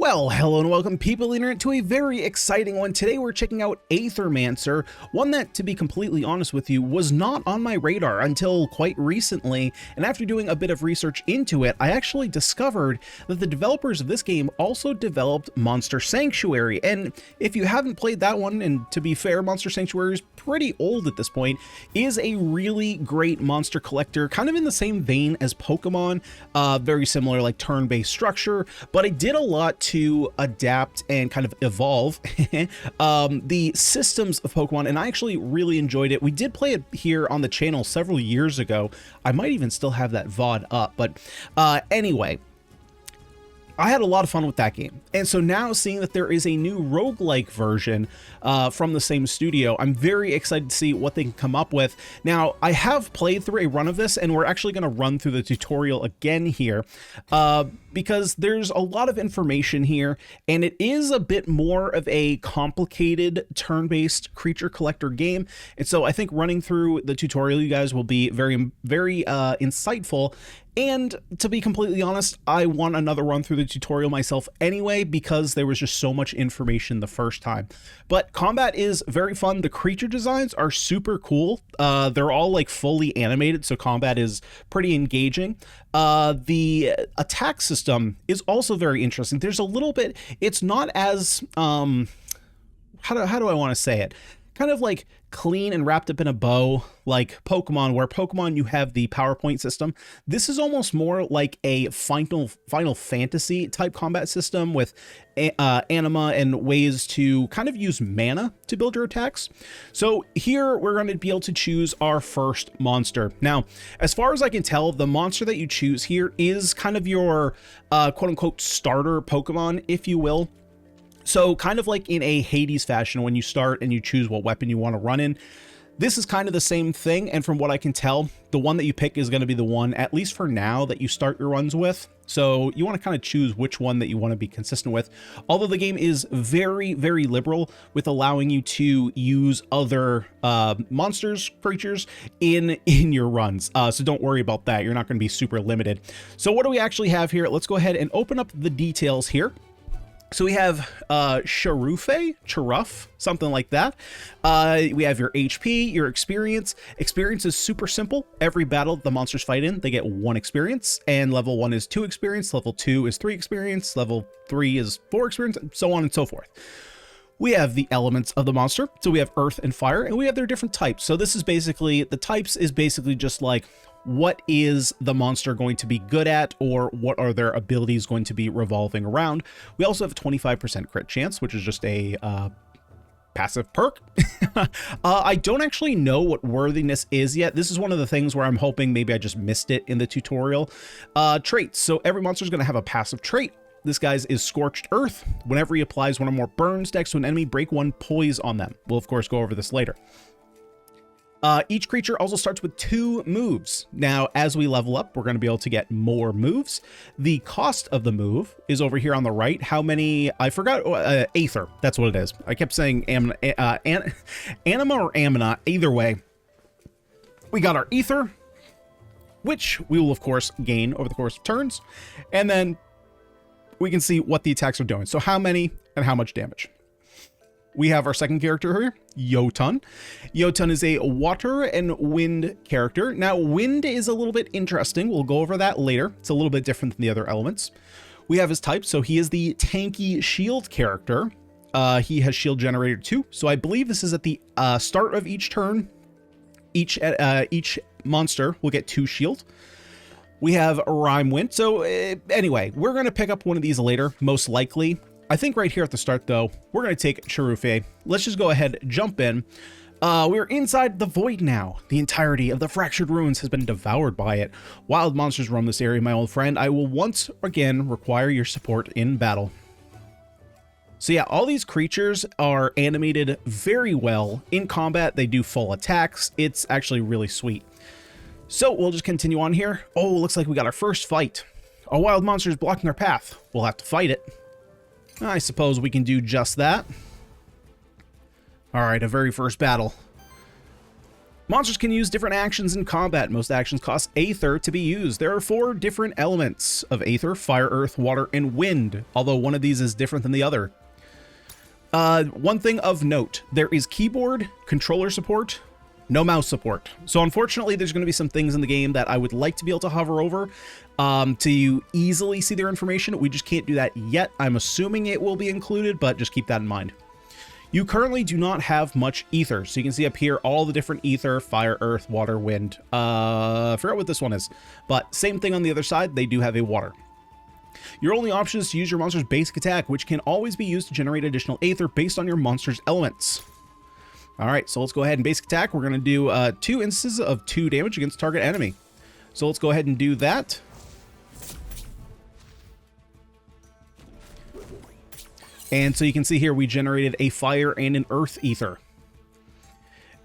Well, hello and welcome people of the internet to a very exciting one. Today we're checking out Aethermancer, one that, to be completely honest with you, was not on my radar until quite recently, and after doing a bit of research into it, I actually discovered that the developers of this game also developed Monster Sanctuary, and if you haven't played that one, and to be fair, Monster Sanctuary is pretty old at this point, is a really great monster collector, kind of in the same vein as Pokemon, very similar like turn-based structure, but it did a lot to adapt and kind of evolve the systems of Pokemon, and I actually really enjoyed it. We did play it here on the channel several years ago. I might even still have that VOD up, but anyway, I had a lot of fun with that game. And so now seeing that there is a new roguelike version from the same studio, I'm very excited to see what they can come up with. Now, I have played through a run of this, and we're actually going to run through the tutorial again here because there's a lot of information here, and it is a bit more of a complicated turn-based creature collector game. And so I think running through the tutorial, you guys will be very, very insightful. And to be completely honest, I want another run through the tutorial myself anyway, because there was just so much information the first time. But combat is very fun. The creature designs are super cool. They're all like fully animated, so combat is pretty engaging. The attack system is also very interesting. There's a little bit, it's not as, how do I want to say it? Kind of like clean and wrapped up in a bow like Pokemon, where Pokemon you have the PowerPoint system. This is almost more like a Final Fantasy type combat system with anima and ways to kind of use mana to build your attacks. So here we're going to be able to choose our first monster. Now, as far as I can tell, the monster that you choose here is kind of your quote unquote starter Pokemon, if you will. So kind of like in a Hades fashion, when you start and you choose what weapon you want to run in, this is kind of the same thing. And from what I can tell, the one that you pick is going to be the one, at least for now, that you start your runs with. So you want to kind of choose which one that you want to be consistent with. Although the game is very, very liberal with allowing you to use other monsters, creatures in your runs. So don't worry about that. You're not going to be super limited. So what do we actually have here? Let's go ahead and open up the details here. So we have Charuf, something like that. We have your HP, your experience. Experience is super simple. Every battle the monsters fight in, they get 1 experience, and level 1 is 2 experience, level 2 is 3 experience, level 3 is 4 experience, and so on and so forth. We have the elements of the monster. So we have earth and fire, and we have their different types. So this is basically, the types is basically just like, what is the monster going to be good at, or what are their abilities going to be revolving around. We also have a 25% crit chance, which is just a passive perk. I don't actually know what worthiness is yet. This is one of the things where I'm hoping maybe I just missed it in the tutorial. Traits. So every monster is going to have a passive trait. This guy's is Scorched Earth. Whenever he applies 1 or more burns next to an enemy, break 1 poise on them. We'll of course go over this later. Each creature also starts with 2 moves. Now, as we level up, we're going to be able to get more moves. The cost of the move is over here on the right. How many? I forgot. Aether. That's what it is. I kept saying anima or amina. Either way, we got our Ether, which we will, of course, gain over the course of turns. And then we can see what the attacks are doing. So how many and how much damage. We have our second character here, Jotun. Jotun is a water and wind character. Now, wind is a little bit interesting. We'll go over that later. It's a little bit different than the other elements. We have his type. So he is the tanky shield character. He has shield generator 2. So I believe this is at the start of each turn. Each monster will get 2 shield. We have Rime Wind. So anyway, we're going to pick up one of these later, most likely. I think right here at the start, though, we're going to take Charuf. Let's just go ahead, jump in. We're inside the void now. The entirety of the fractured ruins has been devoured by it. Wild monsters roam this area, my old friend. I will once again require your support in battle. So yeah, all these creatures are animated very well. In combat, they do full attacks. It's actually really sweet. So we'll just continue on here. Oh, looks like we got our first fight. A wild monster is blocking our path. We'll have to fight it. I suppose we can do just that. All right, a very first battle. Monsters can use different actions in combat. Most actions cost Aether to be used. There are 4 different elements of Aether: fire, earth, water, and wind, although one of these is different than the other. One thing of note, there is keyboard controller support, no mouse support. So unfortunately, there's going to be some things in the game that I would like to be able to hover over to easily see their information. We just can't do that yet. I'm assuming it will be included, but just keep that in mind. You currently do not have much ether. So you can see up here all the different ether: fire, earth, water, wind. I forgot what this one is, but same thing on the other side. They do have a water. Your only option is to use your monster's basic attack, which can always be used to generate additional Aether based on your monster's elements. All right, so let's go ahead and basic attack. We're going to do 2 instances of 2 damage against target enemy. So let's go ahead and do that. And so you can see here we generated a fire and an earth ether.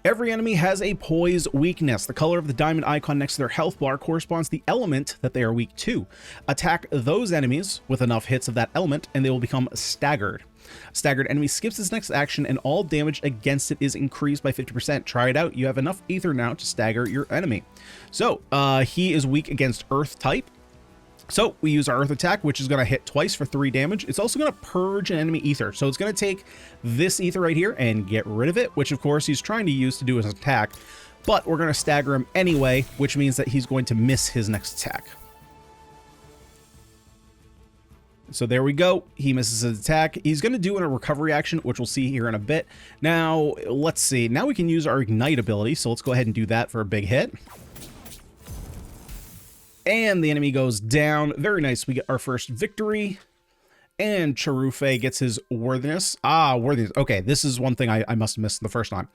Every enemy has a poise weakness. The color of the diamond icon next to their health bar corresponds to the element that they are weak to. Attack those enemies with enough hits of that element and they will become staggered. A staggered enemy skips its next action and all damage against it is increased by 50%. Try it out. You have enough ether now to stagger your enemy. So he is weak against earth type. So we use our earth attack, which is going to hit twice for 3 damage. It's also going to purge an enemy ether. So it's going to take this ether right here and get rid of it, which of course he's trying to use to do his attack. But we're going to stagger him anyway, which means that he's going to miss his next attack. So there we go. He misses his attack. He's going to do a recovery action, which we'll see here in a bit. Now, let's see. Now we can use our ignite ability. So let's go ahead and do that for a big hit. And the enemy goes down. Very nice. We get our first victory. And Charufe gets his worthiness. Worthiness. Okay, this is one thing I must have missed the first time.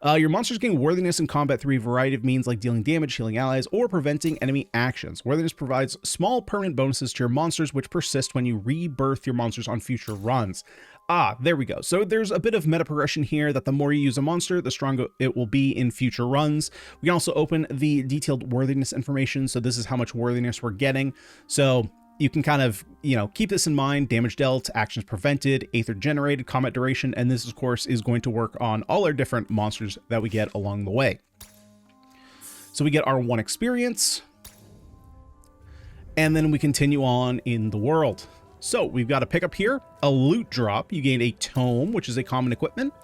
Your monsters gain worthiness in combat through a variety of means like dealing damage, healing allies, or preventing enemy actions. Worthiness provides small permanent bonuses to your monsters, which persist when you rebirth your monsters on future runs. There we go. So there's a bit of meta progression here that the more you use a monster, the stronger it will be in future runs. We can also open the detailed worthiness information. So this is how much worthiness we're getting. So you can kind of, keep this in mind: damage dealt, actions prevented, Aether generated, combat duration. And this, of course, is going to work on all our different monsters that we get along the way. So we get our 1 experience. And then we continue on in the world. So we've got a pickup here, a loot drop. You gain a tome, which is a common equipment.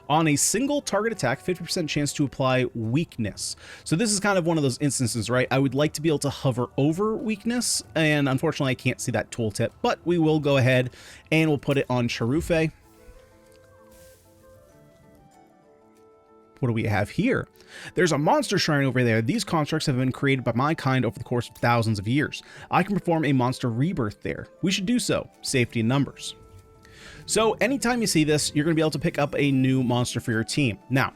On a single target attack, 50% chance to apply weakness. So this is kind of one of those instances, right? I would like to be able to hover over weakness, and unfortunately I can't see that tooltip, but we will go ahead and we'll put it on Charufe. What do we have here? There's a monster shrine over there. These constructs have been created by my kind over the course of thousands of years. I can perform a monster rebirth there. We should do so. Safety in numbers. So anytime you see this, you're going to be able to pick up a new monster for your team. Now,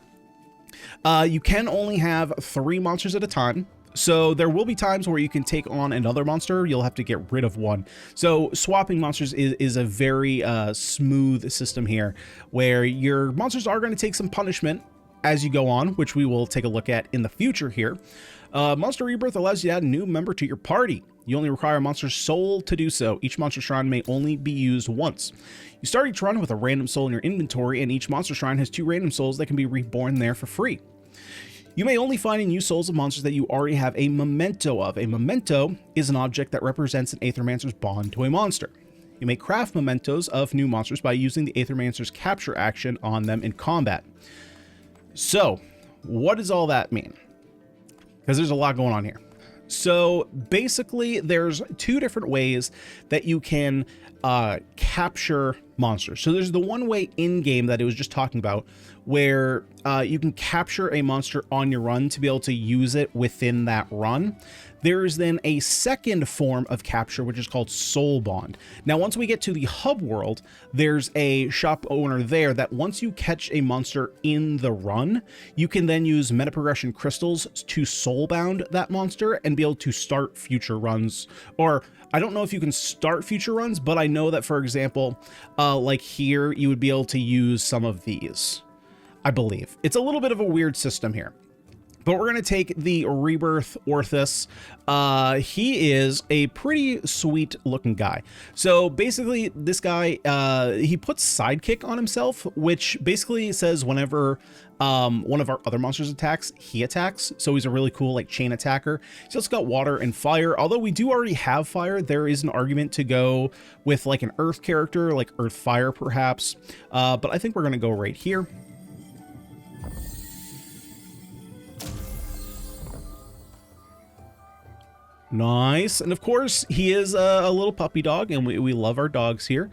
you can only have 3 monsters at a time. So there will be times where you can take on another monster. You'll have to get rid of one. So swapping monsters is a very smooth system here, where your monsters are going to take some punishment as you go on, which we will take a look at in the future here. Monster Rebirth allows you to add a new member to your party. You only require a monster's soul to do so. Each monster shrine may only be used once. You start each run with a random soul in your inventory, and each monster shrine has 2 random souls that can be reborn there for free. You may only find and use souls of monsters that you already have a memento of. A memento is an object that represents an Aethermancer's bond to a monster. You may craft mementos of new monsters by using the Aethermancer's capture action on them in combat. So, what does all that mean? Because there's a lot going on here. So basically, there's 2 different ways that you can capture monsters. So there's the one way in game that I was just talking about, where you can capture a monster on your run to be able to use it within that run. There's then a second form of capture, which is called Soul Bond. Now, once we get to the hub world, there's a shop owner there that once you catch a monster in the run, you can then use meta progression crystals to soul bound that monster and be able to start future runs. Or I don't know if you can start future runs, but I know that, for example, like here, you would be able to use some of these, I believe. It's a little bit of a weird system here. But we're going to take the Rebirth Orthus. He is a pretty sweet looking guy. So basically this guy, he puts sidekick on himself, which basically says whenever one of our other monsters attacks, he attacks. So he's a really cool like chain attacker. He's also got water and fire. Although we do already have fire, there is an argument to go with like an earth character, like earth fire perhaps. But I think we're going to go right here. Nice. And of course, he is a little puppy dog, and we love our dogs here.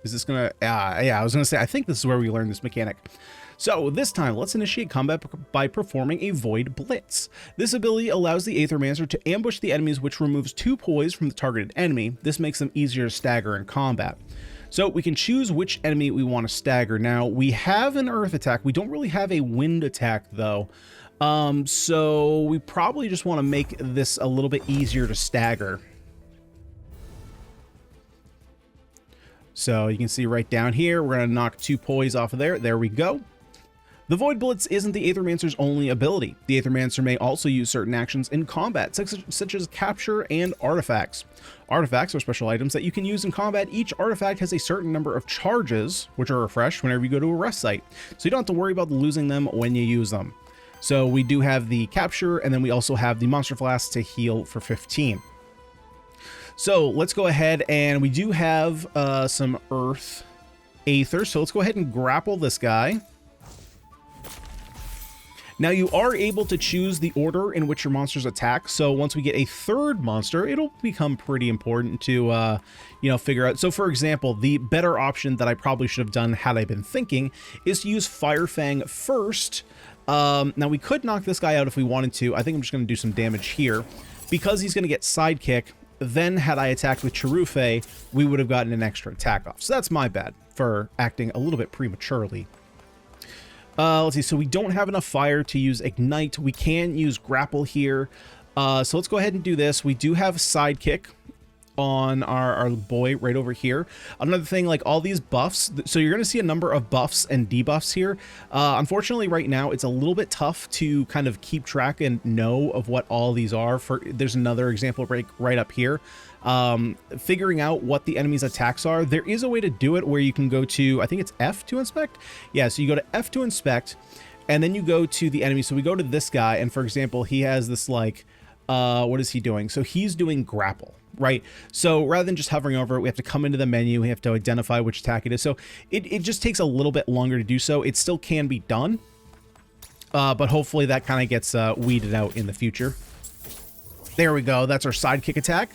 Is this gonna... yeah, I was gonna say, I think this is where we learned this mechanic. So this time, let's initiate combat by performing a Void Blitz. This ability allows the Aethermancer to ambush the enemies, which removes 2 poise from the targeted enemy. This makes them easier to stagger in combat. So we can choose which enemy we want to stagger. Now, we have an earth attack. We don't really have a wind attack, though. So we probably just want to make this a little bit easier to stagger. So you can see right down here, we're going to knock 2 poise off of there. There we go. The Void Blitz isn't the Aethermancer's only ability. The Aethermancer may also use certain actions in combat, such as capture and artifacts. Artifacts are special items that you can use in combat. Each artifact has a certain number of charges, which are refreshed whenever you go to a rest site. So you don't have to worry about losing them when you use them. So we do have the capture, and then we also have the monster flask to heal for 15. So let's go ahead, and we do have some earth aether. So let's go ahead and grapple this guy. Now you are able to choose the order in which your monsters attack. So once we get a third monster, it'll become pretty important to, you know, figure out. So for example, the better option that I probably should have done had I been thinking is to use Firefang first. Now we could knock this guy out if we wanted to. I think I'm just going to do some damage here because he's going to get sidekick. Then had I attacked with Cherufe, we would have gotten an extra attack off. So that's my bad for acting a little bit prematurely. Let's see. So we don't have enough fire to use ignite. We can use grapple here. So let's go ahead and do this. We do have sidekick on our boy right over here. Another thing, like all these buffs, so you're going to see a number of buffs and debuffs here. Unfortunately right now it's a little bit tough to kind of keep track and know of what all these are. There's another example right up here. Figuring out what the enemy's attacks are. There is a way to do it where you can go to, I think it's F to inspect. Yeah, so you go to F to inspect, and then you go to the enemy. So we go to this guy, and for example, he has this like, what is he doing? So he's doing grapple, right? So rather than just hovering over it, we have to come into the menu. We have to identify which attack it is. So it just takes a little bit longer to do so. It still can be done, but hopefully that kind of gets weeded out in the future. There we go. That's our sidekick attack.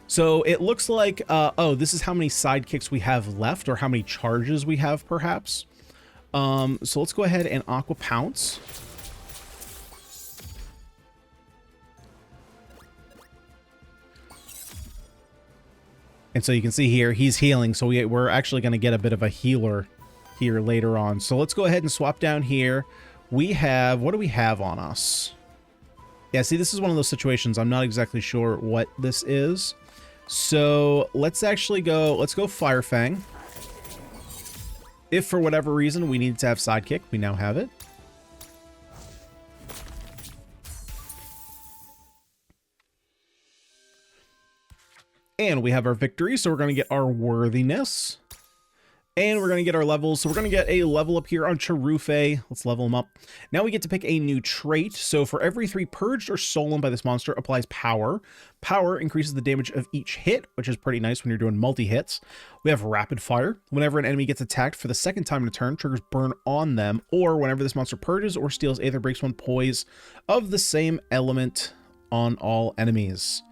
So it looks like, oh, this is how many sidekicks we have left, or how many charges we have, perhaps. So let's go ahead and Aqua Pounce. And so you can see here, he's healing. So we're actually going to get a bit of a healer here later on. So let's go ahead and swap down here. We have, what do we have on us? Yeah, see, this is one of those situations. I'm not exactly sure what this is. So let's actually go, let's go Firefang. If for whatever reason we need to have sidekick, we now have it. And we have our victory, so we're going to get our worthiness. And we're going to get our levels. So we're going to get a level up here on Cherufe. Let's level him up. Now we get to pick a new trait. So for every 3 purged or stolen by this monster applies power. Power increases the damage of each hit, which is pretty nice when you're doing multi-hits. We have rapid fire. Whenever an enemy gets attacked for the second time in a turn, triggers burn on them. Or whenever this monster purges or steals Aether, breaks 1 poise of the same element on all enemies.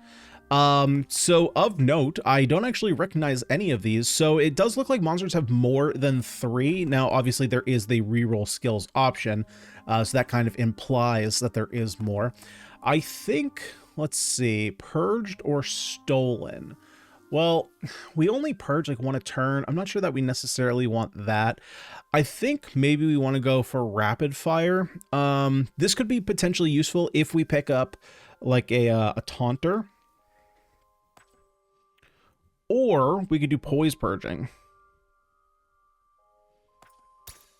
So of note, I don't actually recognize any of these. So it does look like monsters have more than 3. Now, obviously there is the reroll skills option. So that kind of implies that there is more. I think, let's see, purged or stolen. Well, we only purge like 1 a turn. I'm not sure that we necessarily want that. I think maybe we want to go for rapid fire. This could be potentially useful if we pick up like a taunter. Or we could do poise purging.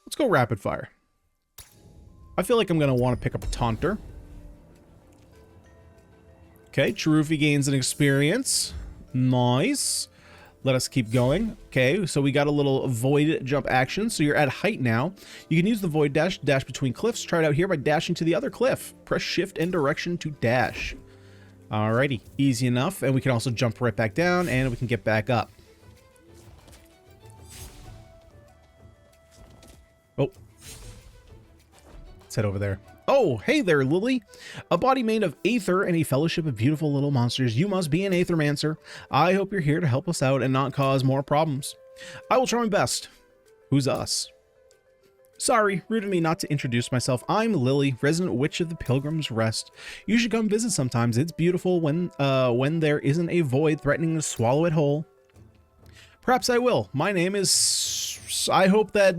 Let's go rapid fire. I feel like I'm going to want to pick up a Taunter. Okay, Cherufi gains an experience. Nice. Let us keep going. Okay, so we got a little void jump action. So you're at height now. You can use the void dash between cliffs. Try it out here by dashing to the other cliff. Press shift and direction to dash. Alrighty, easy enough. And we can also jump right back down and we can get back up. Oh. Let's head over there. Oh, hey there, Lily. A body made of aether and a fellowship of beautiful little monsters. You must be an Aethermancer. I hope you're here to help us out and not cause more problems. I will try my best. Who's us? Sorry, rude of me not to introduce myself. I'm Lily, resident witch of the Pilgrim's Rest. You should come visit sometimes. It's beautiful when there isn't a void threatening to swallow it whole. Perhaps I will. My name is... I hope that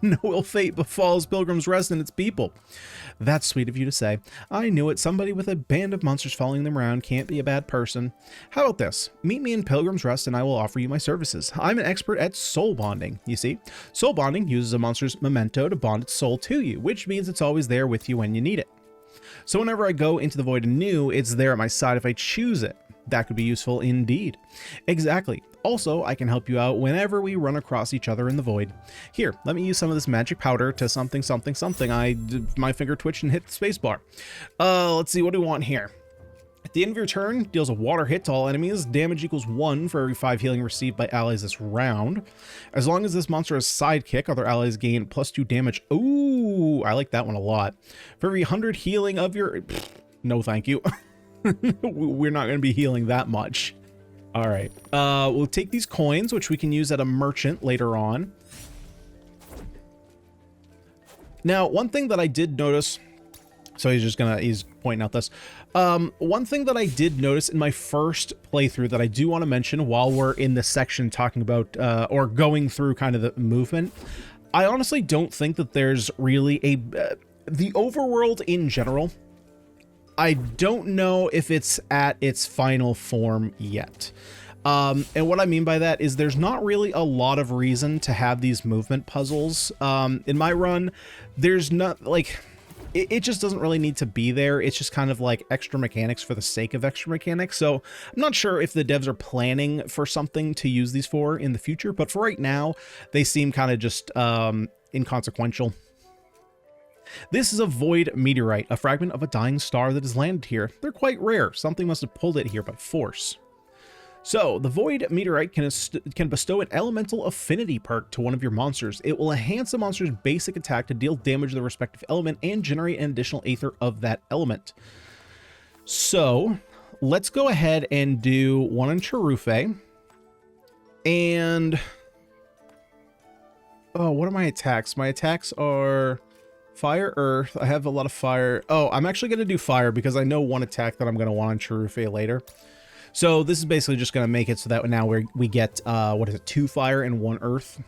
no ill fate befalls Pilgrim's Rest and its people. That's sweet of you to say. I knew it. Somebody with a band of monsters following them around can't be a bad person. How about this? Meet me in Pilgrim's Rest and I will offer you my services. I'm an expert at soul bonding. You see, soul bonding uses a monster's memento to bond its soul to you, which means it's always there with you when you need it. So whenever I go into the void anew, it's there at my side if I choose it. That could be useful indeed. Exactly. Also, I can help you out whenever we run across each other in the void. Here, let me use some of this magic powder to something. My finger twitched and hit the spacebar. Let's see, what do we want here? At the end of your turn, deals a water hit to all enemies. Damage equals 1 for every 5 healing received by allies this round. As long as this monster has sidekick, other allies gain +2 damage. Ooh, I like that one a lot. For every 100 healing of your... No, thank you. We're not going to be healing that much. All right. We'll take these coins, which we can use at a merchant later on. Now, one thing that I did notice... So he's pointing out this. One thing that I did notice in my first playthrough that I do want to mention while we're in this section talking about, or going through kind of the movement, I honestly don't think that there's really the overworld in general, I don't know if it's at its final form yet. And what I mean by that is there's not really a lot of reason to have these movement puzzles. In my run, there's not, like, it just doesn't really need to be there. It's just kind of like extra mechanics for the sake of extra mechanics. So I'm not sure if the devs are planning for something to use these for in the future, but for right now, they seem kind of just inconsequential. This is a void meteorite, a fragment of a dying star that has landed here. They're quite rare. Something must have pulled it here by force. So, the void meteorite can bestow an elemental affinity perk to one of your monsters. It will enhance the monster's basic attack to deal damage to the respective element and generate an additional aether of that element. So, let's go ahead and do one on Cherufe. And... oh, what are my attacks? My attacks are... fire, earth. I have a lot of fire. Oh, I'm actually going to do fire because I know one attack that I'm going to want on Cherufe later. So this is basically just going to make it so that now we get, what is it, 2 fire and 1 earth.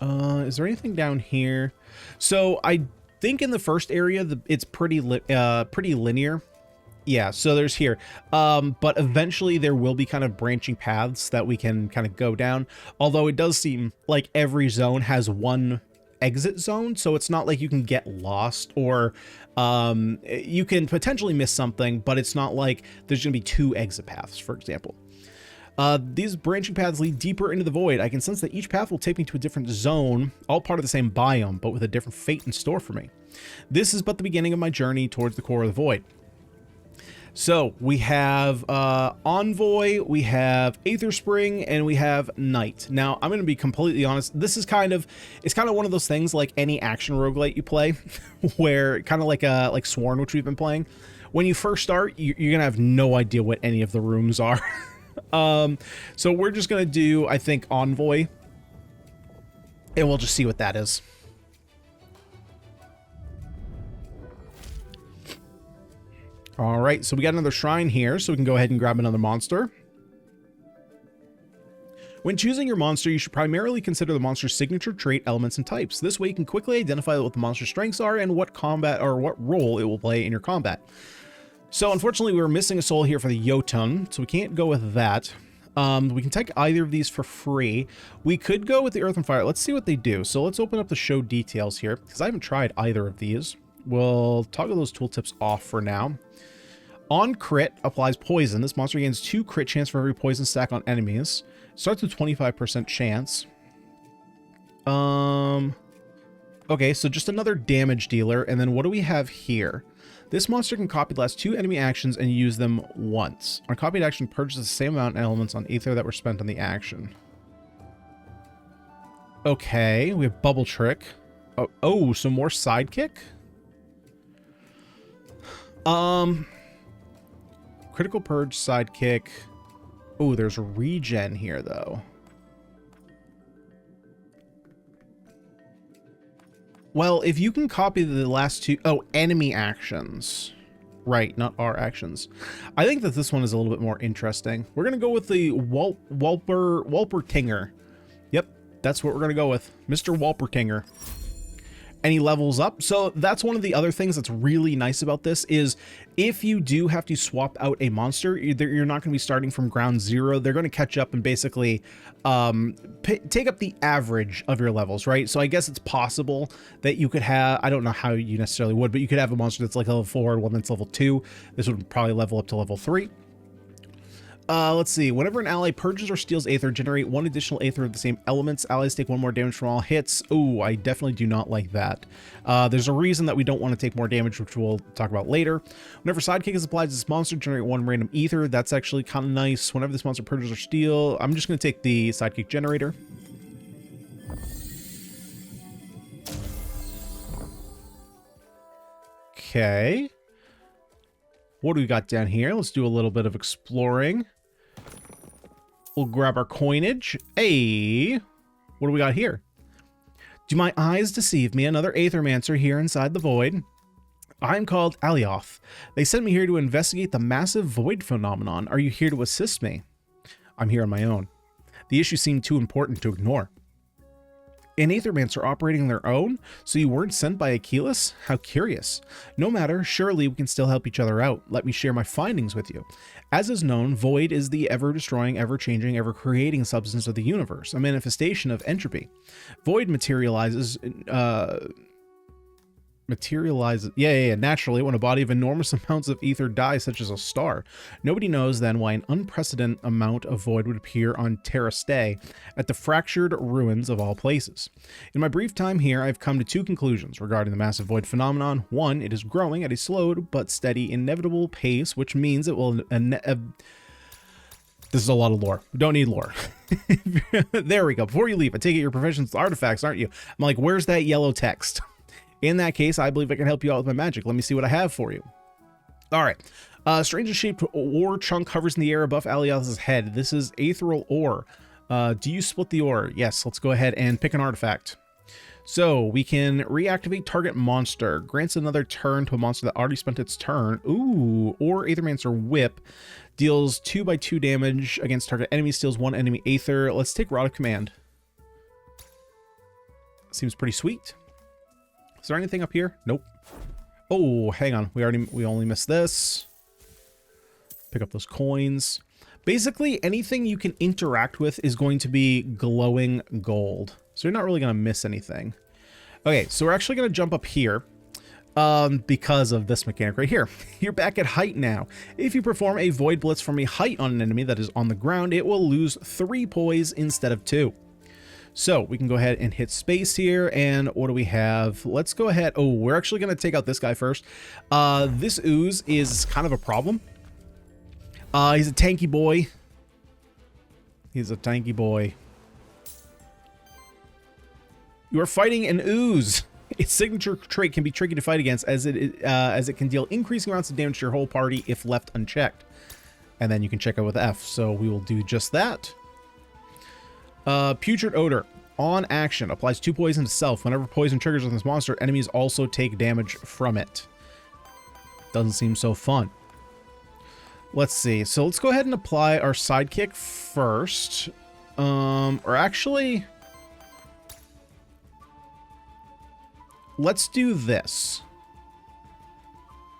Is there anything down here? So I think in the first area, it's pretty linear. Yeah, so there's here. But eventually there will be kind of branching paths that we can kind of go down. Although it does seem like every zone has one exit zone, so it's not like you can get lost or you can potentially miss something, but it's not like there's gonna be 2 exit paths, for example. These branching paths lead deeper into the void. I can sense that each path will take me to a different zone, all part of the same biome, but with a different fate in store for me. This is but the beginning of my journey towards the core of the void. So we have Envoy, we have Aether Spring, and we have Night. Now, I'm going to be completely honest. This is it's kind of one of those things like any action roguelite you play, where kind of like Sworn, which we've been playing. When you first start, you're going to have no idea what any of the rooms are. So we're just going to do, I think, Envoy, and we'll just see what that is. All right, so we got another shrine here, so we can go ahead and grab another monster. When choosing your monster, you should primarily consider the monster's signature trait, elements, and types. This way you can quickly identify what the monster's strengths are and what combat or what role it will play in your combat. So unfortunately, we were missing a soul here for the Jotun, so we can't go with that. We can take either of these for free. We could go with the Earth and Fire. Let's see what they do. So let's open up the show details here, because I haven't tried either of these. We'll toggle those tooltips off for now. On crit, applies poison. This monster gains 2 crit chance for every poison stack on enemies. Starts with 25% chance. Okay, so just another damage dealer. And then what do we have here? This monster can copy the last 2 enemy actions and use them once. On copied action, purchases the same amount of elements on Aether that were spent on the action. Okay, we have Bubble Trick. Oh, some more Sidekick? Critical Purge, Sidekick. Oh, there's regen here, though. Well, if you can copy the last 2... Oh, enemy actions. Right, not our actions. I think that this one is a little bit more interesting. We're going to go with the Walperkinger. Yep, that's what we're going to go with. Mr. Walperkinger. And he levels up. So that's one of the other things that's really nice about this is if you do have to swap out a monster, you're not going to be starting from ground zero. They're going to catch up and basically take up the average of your levels, right? So I guess it's possible that you could have, I don't know how you necessarily would, but you could have a monster that's like level 4 and one that's level 2. This would probably level up to level 3. Let's see. Whenever an ally purges or steals Aether, generate 1 additional Aether of the same elements. Allies take 1 more damage from all hits. Ooh, I definitely do not like that. There's a reason that we don't want to take more damage, which we'll talk about later. Whenever Sidekick is applied to this monster, generate 1 random Aether. That's actually kind of nice. Whenever this monster purges or steals, I'm just going to take the Sidekick generator. Okay. What do we got down here? Let's do a little bit of exploring. We'll grab our coinage. Hey, what do we got here? Do my eyes deceive me? Another Aethermancer here inside the void. I'm called Alioth. They sent me here to investigate the massive void phenomenon. Are you here to assist me? I'm here on my own. The issue seemed too important to ignore. An Aethermancer operating on their own? So you weren't sent by Achilles? How curious. No matter, surely we can still help each other out. Let me share my findings with you. As is known, void is the ever-destroying, ever-changing, ever-creating substance of the universe, a manifestation of entropy. Void materializes naturally when a body of enormous amounts of ether dies, such as a star. Nobody knows then why an unprecedented amount of void would appear on Terra Stay at the fractured ruins of all places. In my brief time here, I've come to 2 conclusions regarding the massive void phenomenon. 1, it is growing at a slow but steady, inevitable pace, which means it will... This is a lot of lore. We don't need lore. There we go. Before you leave, I take it you're proficient with artifacts, aren't you? I'm like, where's that yellow text? In that case, I believe I can help you out with my magic. Let me see what I have for you. All right. Strangely shaped ore chunk hovers in the air above Alioth's head. This is ethereal ore. Do you split the ore? Yes. Let's go ahead and pick an artifact. So we can reactivate target monster. Grants another turn to a monster that already spent its turn. Ooh. Or Aethermancer Whip. Deals 2x2 damage against target enemy. Steals 1 enemy Aether. Let's take Rod of Command. Seems pretty sweet. Is there anything up here? Nope. Oh, hang on. We only missed this. Pick up those coins. Basically, anything you can interact with is going to be glowing gold. So you're not really going to miss anything. Okay, so we're actually going to jump up here because of this mechanic right here. You're back at height now. If you perform a Void Blitz from a height on an enemy that is on the ground, it will lose 3 poise instead of 2. So we can go ahead and hit space here. And what do we have? Let's go ahead. Oh, we're actually going to take out this guy first. This ooze is kind of a problem. He's a tanky boy. He's a tanky boy. You are fighting an ooze. Its signature trait can be tricky to fight against as it can deal increasing amounts of damage to your whole party if left unchecked. And then you can check out with F. So we will do just that. Putrid Odor. On action. Applies 2 poison to self. Whenever poison triggers on this monster, enemies also take damage from it. Doesn't seem so fun. Let's see. So let's go ahead and apply our sidekick first. Or actually... let's do this.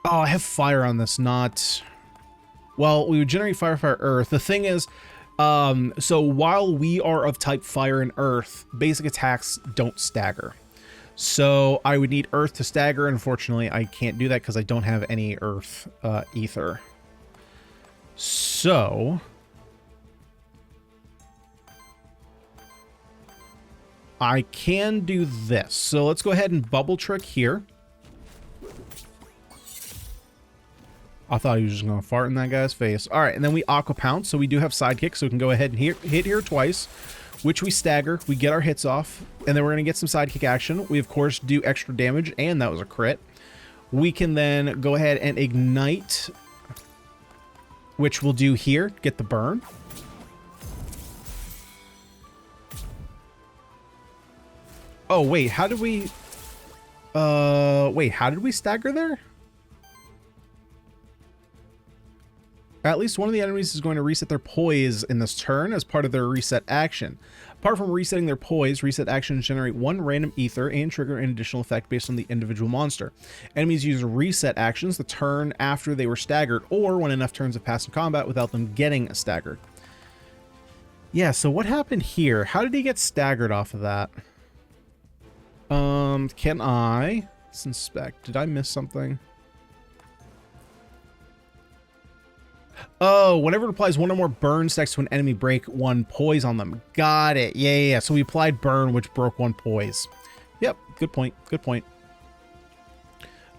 Oh, I have fire on this, not... well, we would generate fire, fire, earth. The thing is, So while we are of type fire and earth, basic attacks don't stagger. So I would need earth to stagger. Unfortunately, I can't do that because I don't have any earth ether. So I can do this. So let's go ahead and bubble trick here. I thought he was just going to fart in that guy's face. All right, and then we Aqua Pounce. So we do have sidekick, so we can go ahead and hit here twice, which we stagger. We get our hits off, and then we're going to get some sidekick action. We, of course, do extra damage, and that was a crit. We can then go ahead and ignite, which we'll do here, get the burn. Oh, wait, how did we... wait, how did we stagger there? At least one of the enemies is going to reset their poise in this turn as part of their reset action. Apart from resetting their poise, reset actions generate one random ether and trigger an additional effect based on the individual monster. Enemies use reset actions the turn after they were staggered or when enough turns have passed in combat without them getting staggered. Yeah, so what happened here? How did he get staggered off of that? Can I... Let's inspect. Did I miss something? Oh, whenever it applies one or more burns next to an enemy, break one poise on them. Got it. Yeah. So we applied burn, which broke one poise. Yep. Good point. Good point.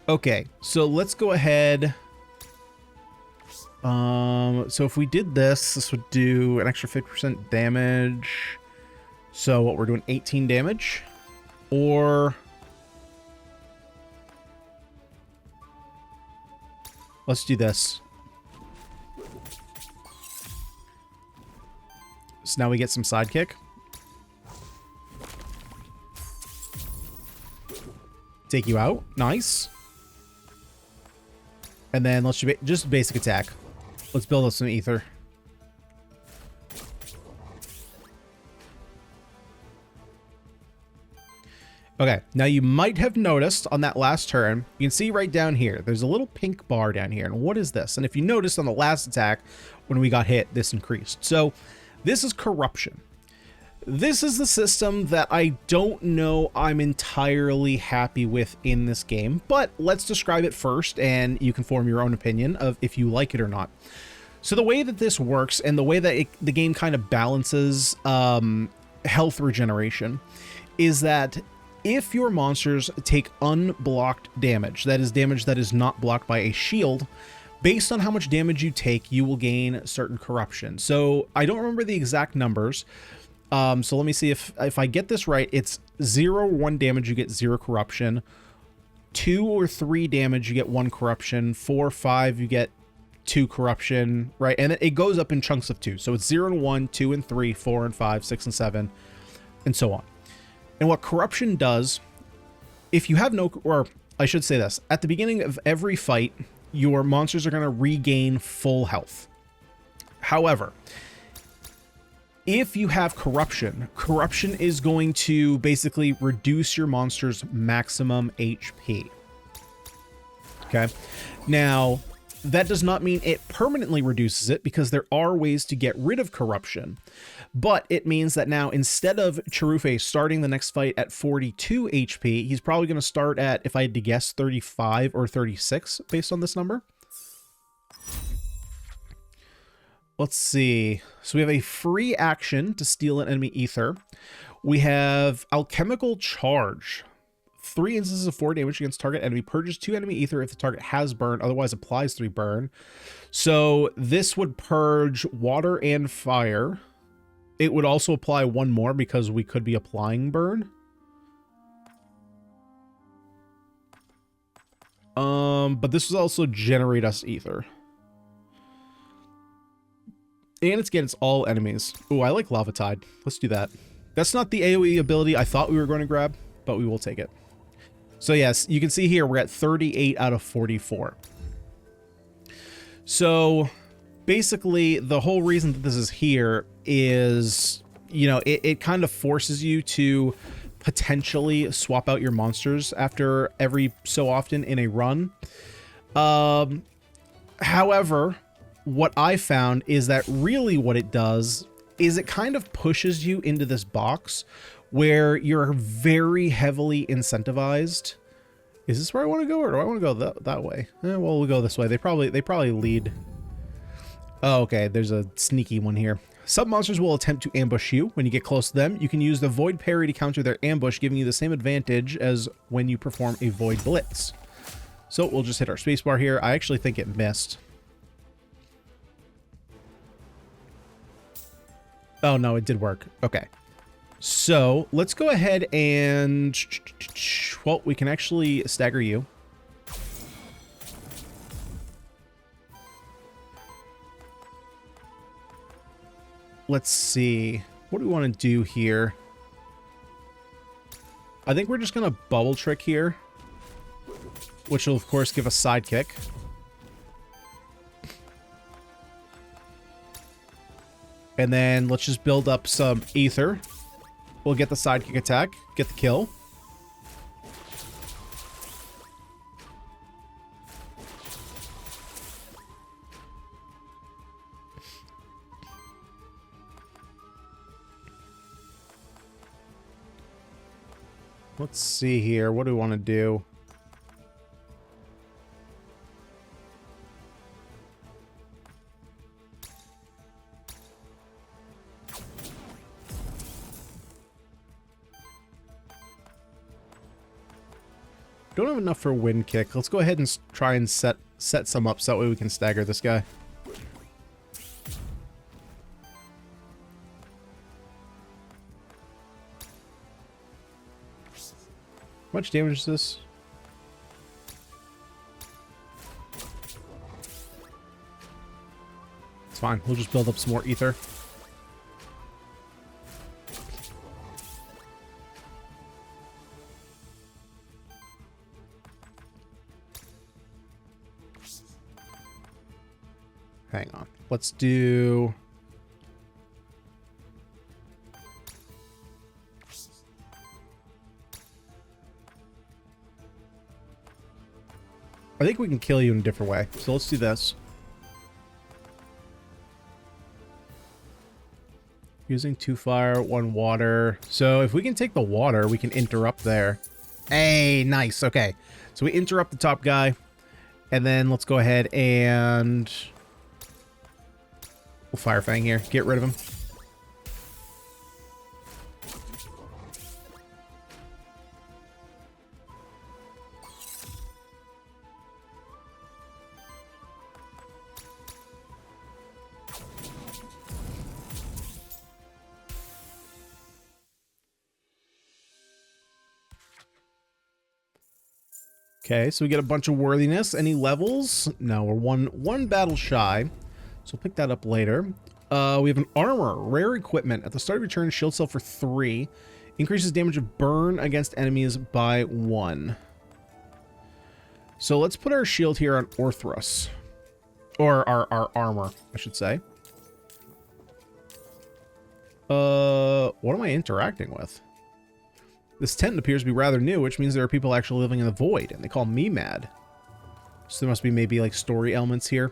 Okay. So let's go ahead. So if we did this, this would do an extra 50% damage. So what we're doing, 18 damage. Or... let's do this. So now we get some sidekick. Take you out. Nice. And then let's just basic attack. Let's build up some ether. Okay, now you might have noticed on that last turn, you can see right down here, there's a little pink bar down here. And what is this? And if you noticed on the last attack, when we got hit, this increased. So this is corruption. This is the system that I don't know I'm entirely happy with in this game, but let's describe it first and you can form your own opinion of if you like it or not. So the way that this works and the way that the game kind of balances health regeneration is that if your monsters take unblocked damage, that is damage that is not blocked by a shield, based on how much damage you take, you will gain certain corruption. So I don't remember the exact numbers. So let me see if I get this right. It's 0 or 1 damage, you get 0 corruption. 2 or 3 damage, you get 1 corruption. 4 or 5, you get 2 corruption, right? And it goes up in chunks of 2. So it's 0 and 1, 2 and 3, 4 and 5, 6 and 7, and so on. And what corruption does, if you have no, or I should say this, at the beginning of every fight, your monsters are going to regain full health. However, if you have corruption, corruption is going to basically reduce your monster's maximum HP. Okay. Now, that does not mean it permanently reduces it because there are ways to get rid of corruption. But it means that now instead of Chirufe starting the next fight at 42 HP, he's probably going to start at, if I had to guess, 35 or 36 based on this number. Let's see. So we have a free action to steal an enemy ether. We have Alchemical Charge. 3 instances of 4 damage against target enemy. Purges 2 enemy ether if the target has burn, otherwise applies 3 burn. So this would purge water and fire. It would also apply 1 more because we could be applying burn. But this will also generate us ether. And it's all enemies. Ooh, I like Lava Tide. Let's do that. That's not the AoE ability I thought we were going to grab, but we will take it. So yes, you can see here we're at 38 out of 44. So basically the whole reason that this is here is, you know, it kind of forces you to potentially swap out your monsters after every so often in a run. However, what I found is that really what it does is it kind of pushes you into this box where you're very heavily incentivized. Is this where I want to go, or do I want to go that way? Well, we'll go this way. They probably lead. Oh, okay. There's a sneaky one here. Some monsters will attempt to ambush you. When you get close to them, you can use the Void Parry to counter their ambush, giving you the same advantage as when you perform a Void Blitz. So we'll just hit our spacebar here. I actually think it missed. Oh, no, it did work. Okay. So let's go ahead and, well, we can actually stagger you. Let's see. What do we want to do here? I think we're just going to bubble trick here, which will, of course, give us sidekick. And then let's just build up some ether. We'll get the sidekick attack, get the kill. Let's see here. What do we want to do? Don't have enough for wind kick. Let's go ahead and try and set some up so that way we can stagger this guy. How much damage is this? It's fine. We'll just build up some more ether. Hang on. Let's do... I think we can kill you in a different way. So let's do this. Using 2 fire, 1 water. So if we can take the water, we can interrupt there. Hey, nice. Okay. So we interrupt the top guy. And then let's go ahead and... we'll Fire Fang here. Get rid of him. Okay, so we get a bunch of worthiness. Any levels? No, we're one battle shy. So we'll pick that up later. We have an armor, rare equipment. At the start of your turn, shield cell for 3. Increases damage of burn against enemies by 1. So let's put our shield here on Orthros. Or our armor, I should say. What am I interacting with? This tent appears to be rather new, which means there are people actually living in the void, and they call me mad. So there must be maybe like story elements here.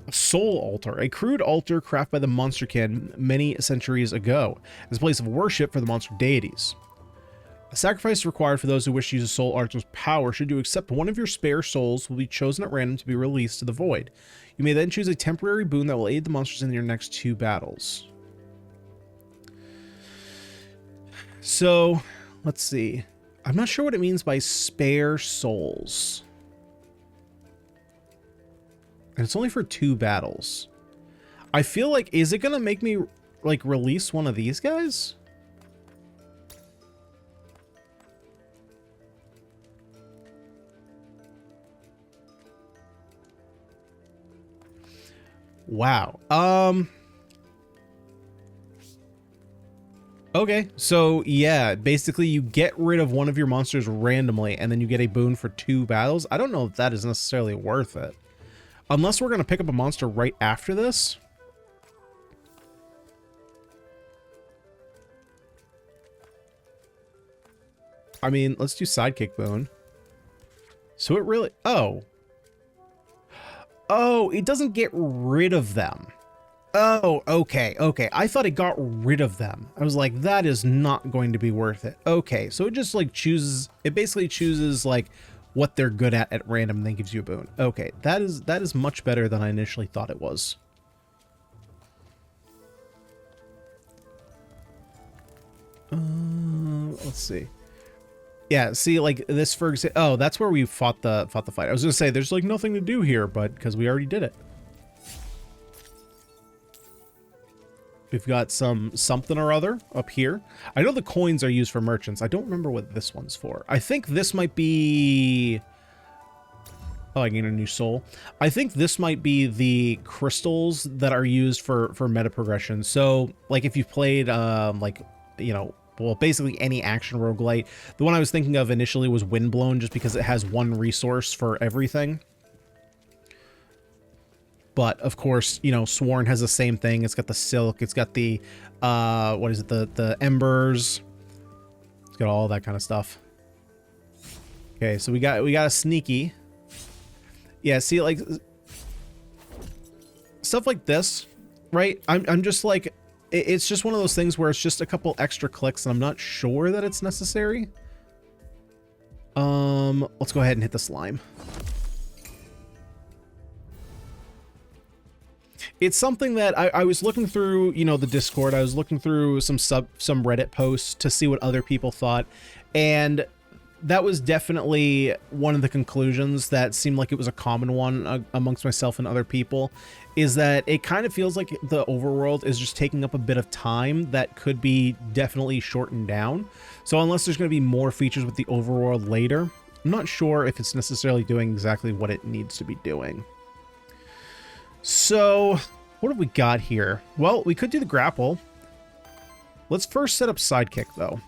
A soul altar, a crude altar crafted by the Monsterkin many centuries ago, as a place of worship for the monster deities. A sacrifice required for those who wish to use a soul altar's power. Should you accept one of your spare souls, will be chosen at random to be released to the void. You may then choose a temporary boon that will aid the monsters in your next 2 battles. So, let's see. I'm not sure what it means by spare souls. And it's only for 2 battles. I feel like, is it going to make me, like, release one of these guys? Wow. Okay, so yeah, basically you get rid of one of your monsters randomly and then you get a boon for 2 battles. I don't know if that is necessarily worth it. Unless we're going to pick up a monster right after this. I mean, let's do sidekick boon. So it really... Oh. Oh, it doesn't get rid of them. Oh, okay, okay. I thought it got rid of them. I was like, that is not going to be worth it. Okay, so it just like chooses, it basically chooses like what they're good at random and then gives you a boon. Okay, that is much better than I initially thought it was. Let's see. Yeah, see, like this for example. Oh, that's where we fought the fight. I was gonna say there's like nothing to do here, but because we already did it. We've got something or other up here. I know the coins are used for merchants. I don't remember what this one's for. I think this might be... Oh, I gained a new soul. I think this might be the crystals that are used for meta progression. So, like, if you've played, like, you know, well, basically any action roguelite. The one I was thinking of initially was Windblown, just because it has one resource for everything. But, of course, you know, Sworn has the same thing. It's got the silk. It's got the, what is it? The embers. It's got all that kind of stuff. Okay, so we got a sneaky. Yeah, see, like, stuff like this, right? I'm just like, it's just one of those things where it's just a couple extra clicks, and I'm not sure that it's necessary. Let's go ahead and hit the slime. It's something that I was looking through, you know, the Discord. I was looking through some Reddit posts to see what other people thought, and that was definitely one of the conclusions that seemed like it was a common one amongst myself and other people, is that it kind of feels like the overworld is just taking up a bit of time that could be definitely shortened down. So unless there's going to be more features with the overworld later, I'm not sure if it's necessarily doing exactly what it needs to be doing. So, what have we got here? Well, we could do the grapple. Let's first set up sidekick, though.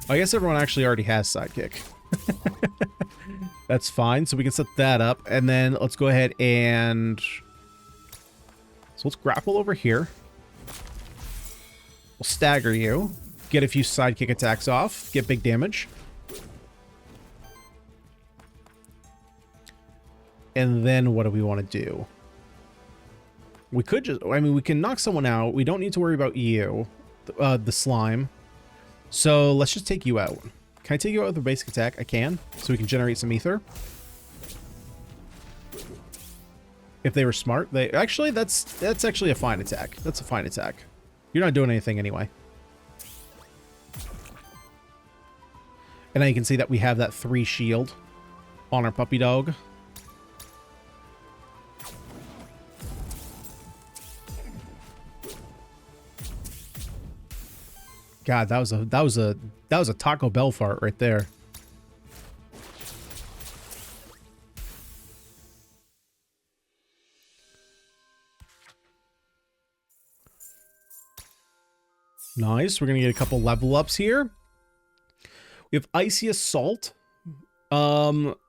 I guess everyone actually already has sidekick. That's fine. So we can set that up. And then let's go ahead and... So let's grapple over here. We'll stagger you. Get a few sidekick attacks off. Get big damage. And then what do we want to do? We could just... I mean, we can knock someone out. We don't need to worry about you. The slime. So let's just take you out. Can I take you out with a basic attack? I can. So we can generate some ether. If they were smart, they... Actually, that's actually a fine attack. That's a fine attack. You're not doing anything anyway. And now you can see that we have that 3 shield on our puppy dog. God, that was a Taco Bell fart right there. Nice. We're gonna get a couple level ups here. We have Icy Assault,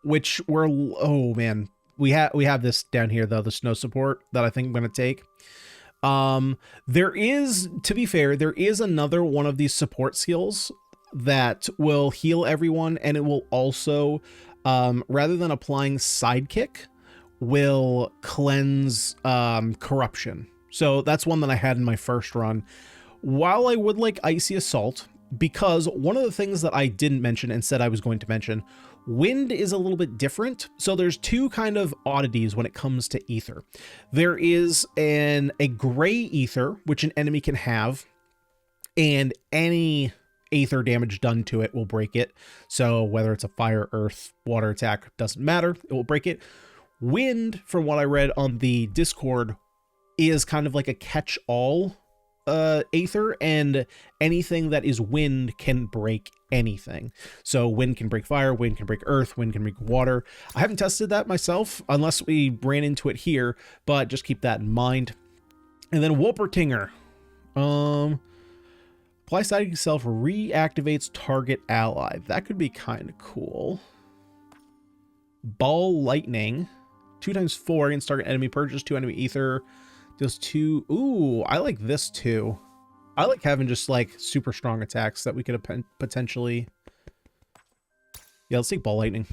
which we're... Oh man, we have this down here though, the snow support that I think I'm gonna take. There is, to be fair, there is another one of these support skills that will heal everyone, and it will also, rather than applying sidekick, will cleanse corruption. So that's one that I had in my first run. While I would like Icy Assault, because one of the things that I didn't mention and said I was going to mention, wind is a little bit different. So there's two kind of oddities when it comes to ether. There is a gray ether, which an enemy can have, and any aether damage done to it will break it. So whether it's a fire, earth, water attack, doesn't matter, it will break it. Wind, from what I read on the Discord, is kind of like a catch-all aether, and anything that is wind can break anything. So wind can break fire, wind can break earth, wind can break water. I haven't tested that myself unless we ran into it here, but just keep that in mind. And then Wolpertinger. Apply static itself, reactivates target ally. That could be kind of cool. Ball lightning. 2 times 4 against target enemy, purges 2 enemy ether. Those 2. Ooh, I like this too. I like having just like super strong attacks that we could potentially... Yeah, let's take ball lightning.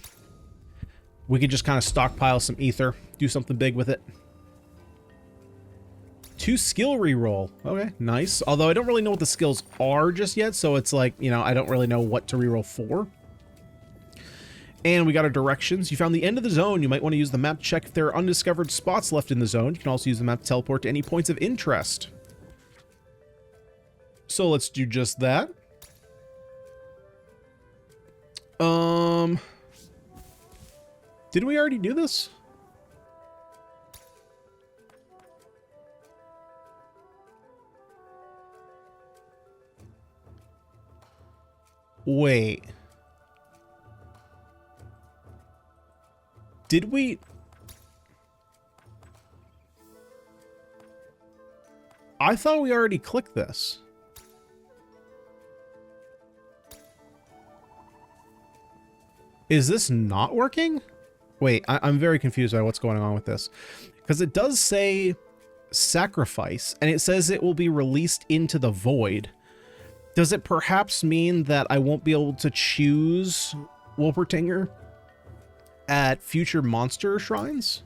We could just kind of stockpile some ether, do something big with it. 2 skill reroll. Okay, nice. Although I don't really know what the skills are just yet, so it's like, you know, I don't really know what to reroll for. And we got our directions. You found the end of the zone. You might want to use the map to check if there are undiscovered spots left in the zone. You can also use the map to teleport to any points of interest. So let's do just that. Did we already do this? Wait. Did we? I thought we already clicked this. Is this not working? Wait, I'm very confused by what's going on with this. Because it does say sacrifice, and it says it will be released into the void. Does it perhaps mean that I won't be able to choose Wolpertinger at future monster shrines?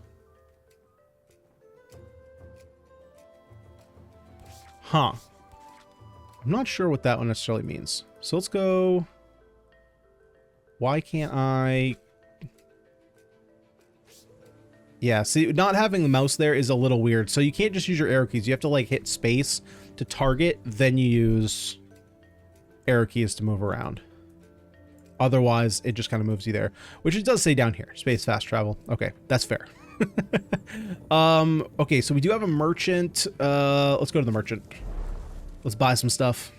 Huh. I'm not sure what that one necessarily means. So let's go... Why can't I... Yeah, see, not having the mouse there is a little weird. So you can't just use your arrow keys. You have to, like, hit space to target, then you use arrow keys to move around. Otherwise, it just kind of moves you there. Which it does say down here. Space, fast travel. Okay, that's fair. Okay, so we do have a merchant. Let's go to the merchant. Let's buy some stuff.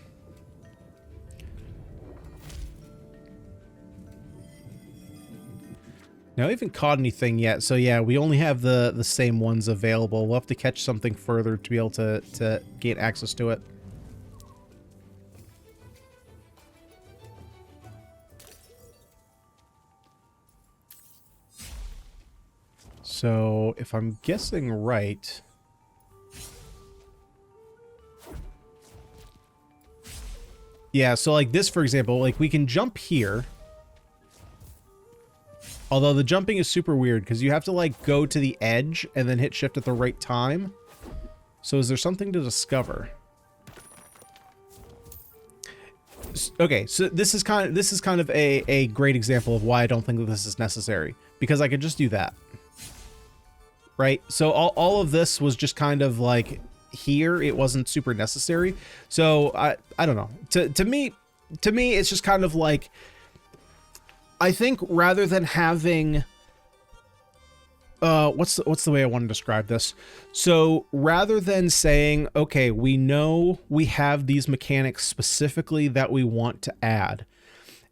Now, I haven't caught anything yet, so yeah, we only have the same ones available. We'll have to catch something further to be able to gain access to it. So, if I'm guessing right... Yeah, so like this, for example, like we can jump here. Although the jumping is super weird because you have to like go to the edge and then hit shift at the right time. So is there something to discover? Okay, so this is kind of a great example of why I don't think that this is necessary, because I could just do that. Right? So all of this was just kind of like here, it wasn't super necessary. So I don't know. To me it's just kind of like, I think rather than having what's the way I want to describe this? So rather than saying, okay, we know we have these mechanics specifically that we want to add,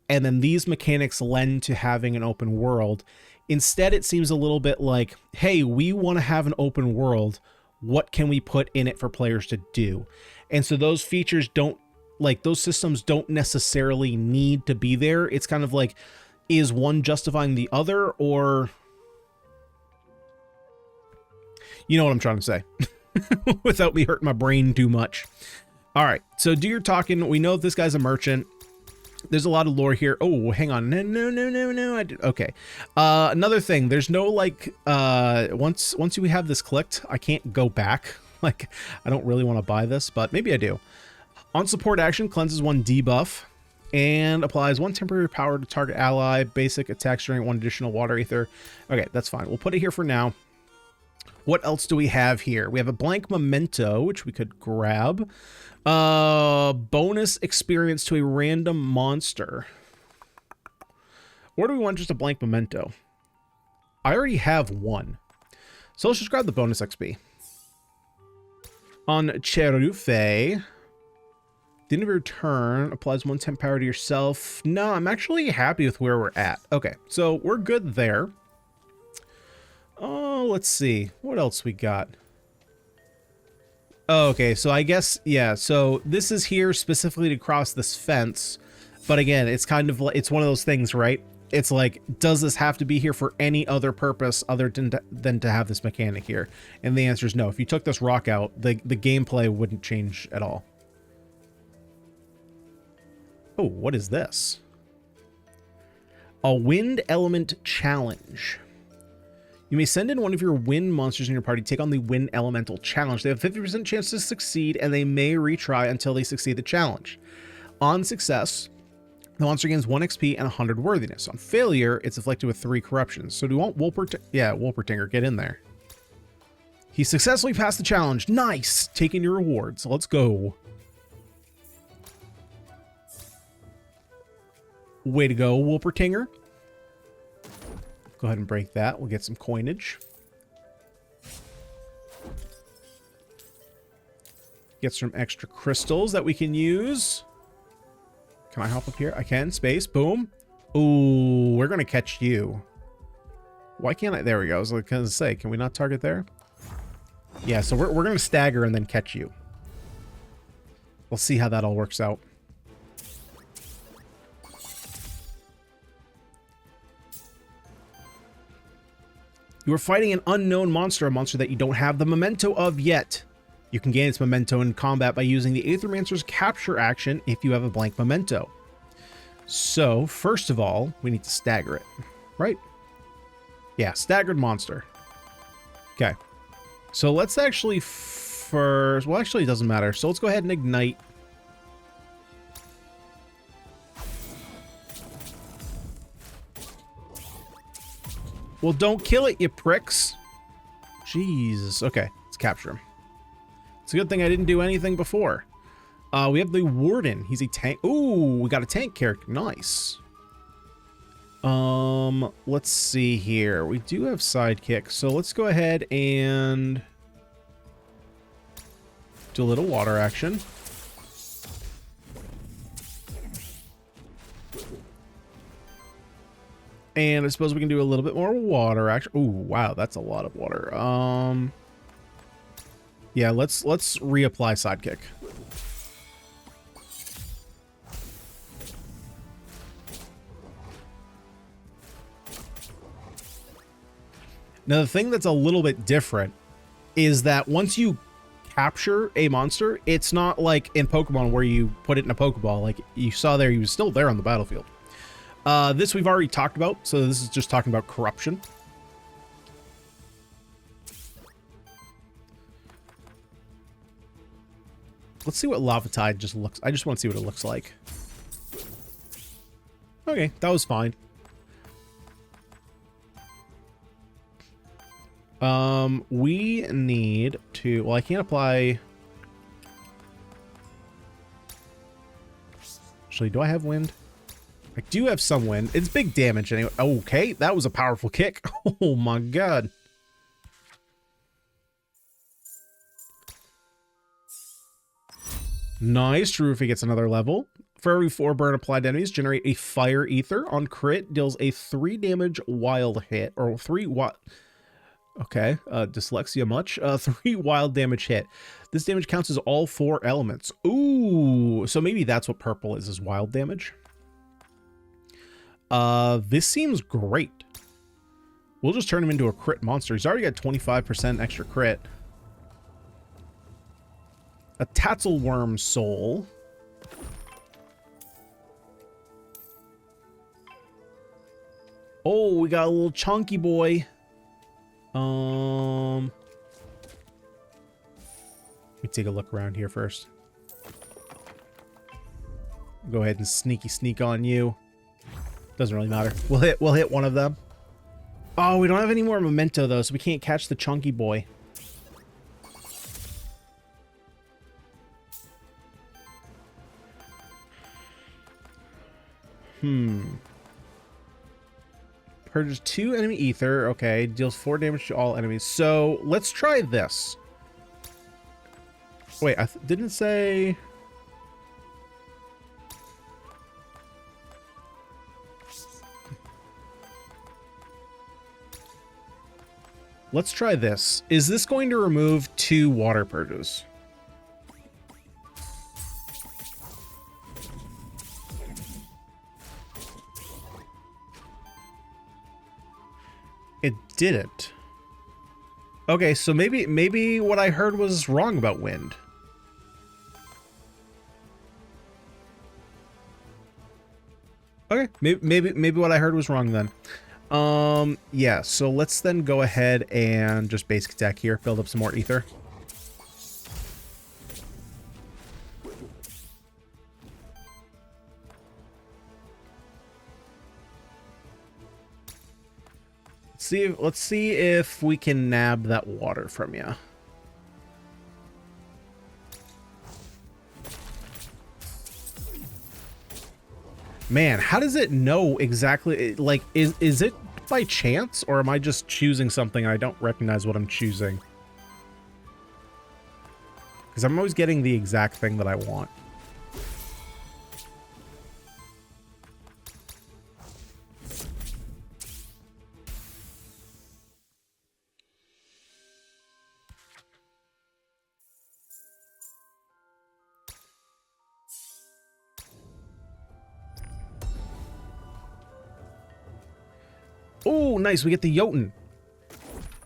and then these mechanics lend to having an open world, instead it seems a little bit like, hey, we want to have an open world. What can we put in it for players to do? And so those features don't, like, those systems don't necessarily need to be there. It's kind of like, is one justifying the other, or... You know what I'm trying to say. Without me hurting my brain too much. All right, so do your talking. We know this guy's a merchant. There's a lot of lore here. Oh, hang on. No. Okay. Another thing. There's no, like, once we have this clicked, I can't go back. Like, I don't really want to buy this, but maybe I do. On support action, cleanses 1 debuff and applies 1 temporary power to target ally. Basic attacks during 1 additional water ether. Okay, that's fine. We'll put it here for now. What else do we have here? We have a blank memento, which we could grab. Bonus experience to a random monster. Or do we want just a blank memento? I already have 1. So let's just grab the bonus XP. On Cherufe, the end of your turn applies 1 temp power to yourself. No, I'm actually happy with where we're at. Okay, so we're good there. Oh, let's see. What else we got? Oh, okay, so I guess, yeah, so this is here specifically to cross this fence. But again, it's kind of like, it's one of those things, right? It's like, does this have to be here for any other purpose other than to have this mechanic here? And the answer is no. If you took this rock out, the gameplay wouldn't change at all. Oh, what is this? A wind element challenge. You may send in one of your wind monsters in your party, take on the wind elemental challenge. They have a 50% chance to succeed, and they may retry until they succeed the challenge. On success, the monster gains 1 XP and 100 worthiness. On failure, it's afflicted with 3 corruptions. So do you want Wolpertinger, get in there. He successfully passed the challenge. Nice! Taking your rewards. Let's go. Way to go, Wolpertinger. Go ahead and break that. We'll get some coinage. Get some extra crystals that we can use. Can I hop up here? I can. Space. Boom. Ooh, we're going to catch you. Why can't I? There we go. I was going to say, can we not target there? Yeah, so we're going to stagger and then catch you. We'll see how that all works out. You are fighting an unknown monster, a monster that you don't have the memento of yet. You can gain its memento in combat by using the Aethermancer's capture action if you have a blank memento. So, first of all, we need to stagger it, right? Yeah, staggered monster. Okay. So let's actually first... Well, actually, it doesn't matter. So let's go ahead and ignite. Well, don't kill it, you pricks. Jesus. Okay, let's capture him. It's a good thing I didn't do anything before. We have the Warden. He's a tank. Ooh, we got a tank character. Nice. Let's see here. We do have sidekicks, so let's go ahead and do a little water action. And I suppose we can do a little bit more water action. Ooh, wow, that's a lot of water. Yeah, let's reapply sidekick. Now, the thing that's a little bit different is that once you capture a monster, it's not like in Pokemon where you put it in a Pokeball. Like you saw there, he was still there on the battlefield. This we've already talked about, so this is just talking about corruption. Let's see what Lava Tide just looks... I just want to see what it looks like. Okay, that was fine. We need to... Well, I can't apply... Actually, do I have wind? I do have some wind. It's big damage anyway. Okay, that was a powerful kick. Oh my god. Nice. Rufy gets another level. For every 4 burn applied to enemies, generate a fire ether. On crit, deals a 3 damage wild hit. Or 3 wild... Okay, dyslexia much? 3 wild damage hit. This damage counts as all 4 elements. Ooh, so maybe that's what purple is wild damage. This seems great. We'll just turn him into a crit monster. He's already got 25% extra crit. A Tatzelworm soul. Oh, we got a little chunky boy. Let me take a look around here first. Go ahead and sneak on you. Doesn't really matter. We'll hit one of them. Oh, we don't have any more memento though, so we can't catch the chunky boy. Purges 2 enemy ether. Okay, deals 4 damage to all enemies. So let's try this. Wait, I didn't say. Let's try this. Is this going to remove 2 water purges? It didn't. Okay, so maybe what I heard was wrong about wind. Okay, maybe what I heard was wrong then. Yeah, so let's then go ahead and just basic attack here, build up some more ether. Let's see if we can nab that water from you. Man, how does it know exactly? Like, is it by chance, or am I just choosing something and I don't recognize what I'm choosing? Because I'm always getting the exact thing that I want. Oh, nice. We get the Jotun.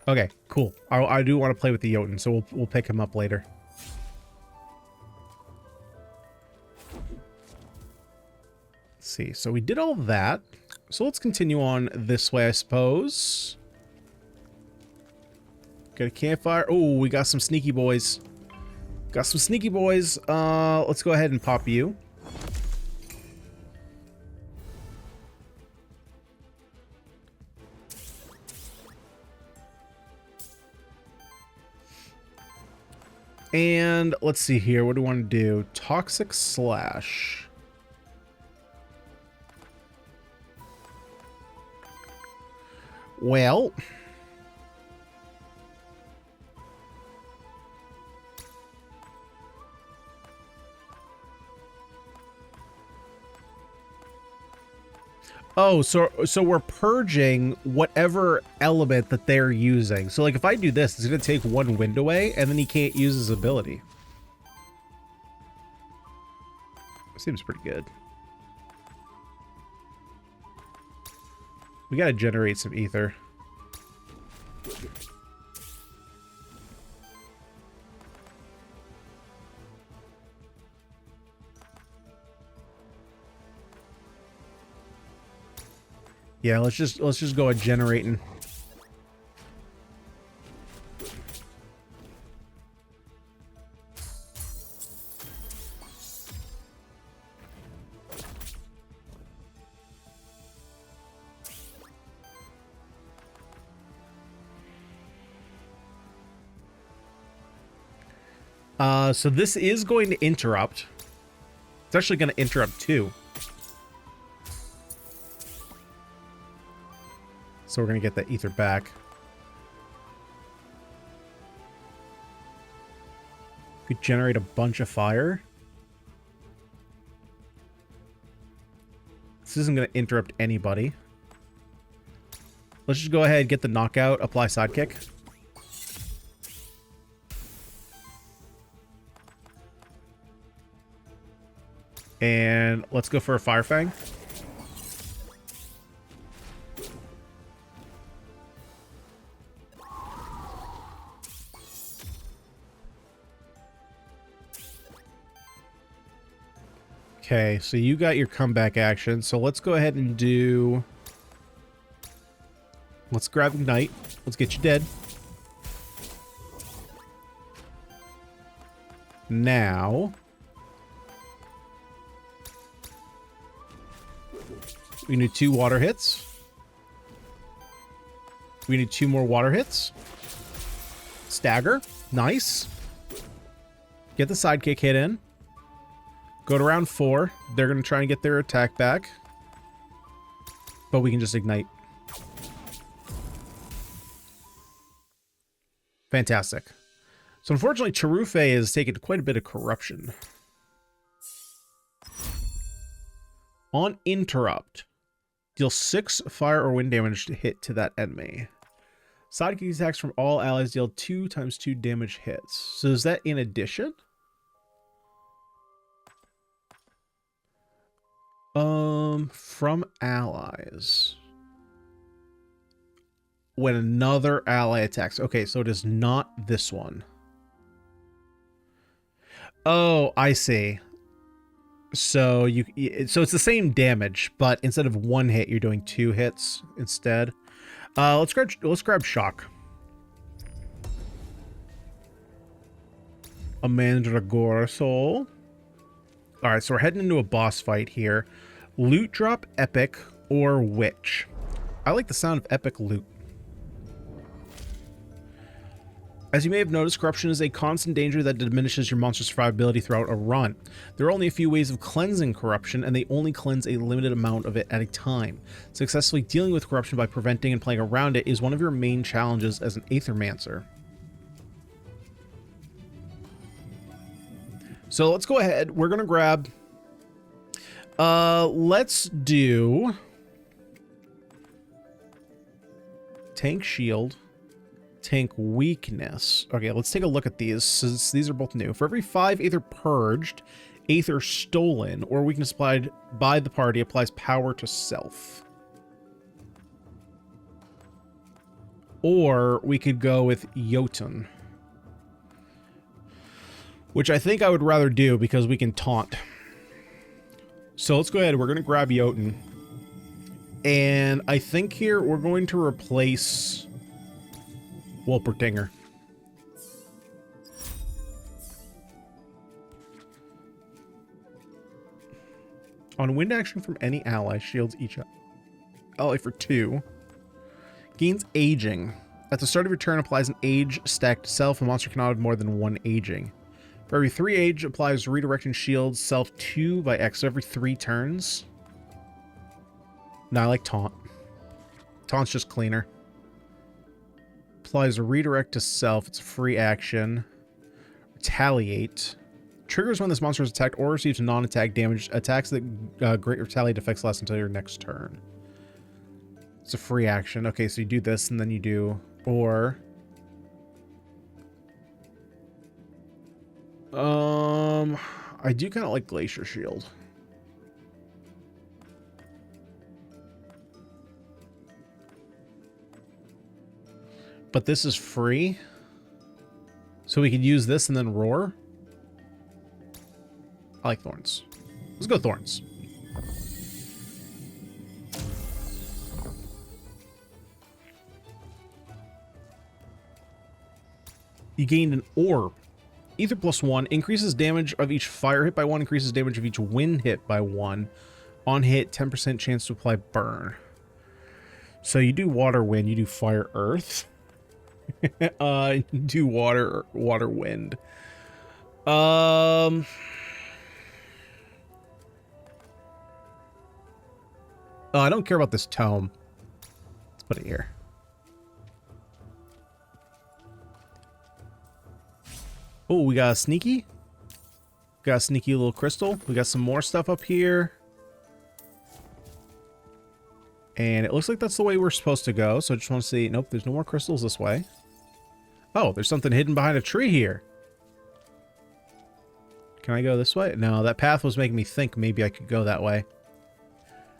Okay, cool. I do want to play with the Jotun, so we'll pick him up later. Let's see. So we did all that. So let's continue on this way, I suppose. Got a campfire. Oh, we got some sneaky boys. Got some sneaky boys. Let's go ahead and pop you. And let's see here. What do we want to do? Toxic Slash. Well. Oh, so we're purging whatever element that they're using. So like if I do this, it's going to take one wind away and then he can't use his ability. Seems pretty good. We got to generate some ether. Yeah, let's just go at generating. So this is going to interrupt. It's actually going to interrupt too. So we're going to get that ether back. We could generate a bunch of fire. This isn't going to interrupt anybody. Let's just go ahead and get the knockout, apply sidekick. And let's go for a Fire Fang. Okay, so you got your comeback action. So let's go ahead and do... Let's grab Ignite. Let's get you dead. Now... we need 2 water hits. We need 2 more water hits. Stagger. Nice. Get the sidekick hit in. Go to round 4. They're going to try and get their attack back. But we can just ignite. Fantastic. So unfortunately, Cherufe has taken quite a bit of corruption. On interrupt, deal 6 fire or wind damage to hit to that enemy. Sidekick attacks from all allies deal 2 times 2 damage hits. So is that in addition? From allies. When another ally attacks. Okay, so it is not this one. Oh, I see. So so it's the same damage, but instead of one hit, you're doing 2 hits instead. Let's grab shock. A Mandragora soul. All right, so we're heading into a boss fight here. Loot drop, epic, or witch. I like the sound of epic loot. As you may have noticed, corruption is a constant danger that diminishes your monster's survivability throughout a run. There are only a few ways of cleansing corruption, and they only cleanse a limited amount of it at a time. Successfully dealing with corruption by preventing and playing around it is one of your main challenges as an Aethermancer. So let's go ahead. We're going to grab... let's do... Tank shield. Tank weakness. Okay, let's take a look at these, since these are both new. For every 5 Aether purged, Aether stolen, or weakness applied by the party applies power to self. Or we could go with Jotun, which I think I would rather do because we can taunt. So let's go ahead. We're going to grab Jotun. And I think here we're going to replace Wolpertinger. On wind action from any ally, shields each ally for 2. Gains aging. At the start of your turn, applies an age stack to self. A monster cannot have more than 1 aging. For every 3 age, applies redirect and shields self 2 by X. So every 3 turns. No, I like taunt. Taunt's just cleaner. Applies a redirect to self. It's a free action. Retaliate. Triggers when this monster is attacked or receives non-attack damage. Attacks that great retaliate effects last until your next turn. It's a free action. Okay, so you do this and then you do... Or... I do kind of like Glacier Shield. But this is free. So we could use this and then roar. I like Thorns. Let's go Thorns. You gained an orb. Ether +1 increases damage of each fire hit by 1, increases damage of each wind hit by 1. On hit, 10% chance to apply burn. So you do water, wind, you do fire, earth. You do water, wind. Oh, I don't care about this tome. Let's put it here. Oh, we got a sneaky. Got a sneaky little crystal. We got some more stuff up here. And it looks like that's the way we're supposed to go. So I just want to see. Nope, there's no more crystals this way. Oh, there's something hidden behind a tree here. Can I go this way? No, that path was making me think maybe I could go that way.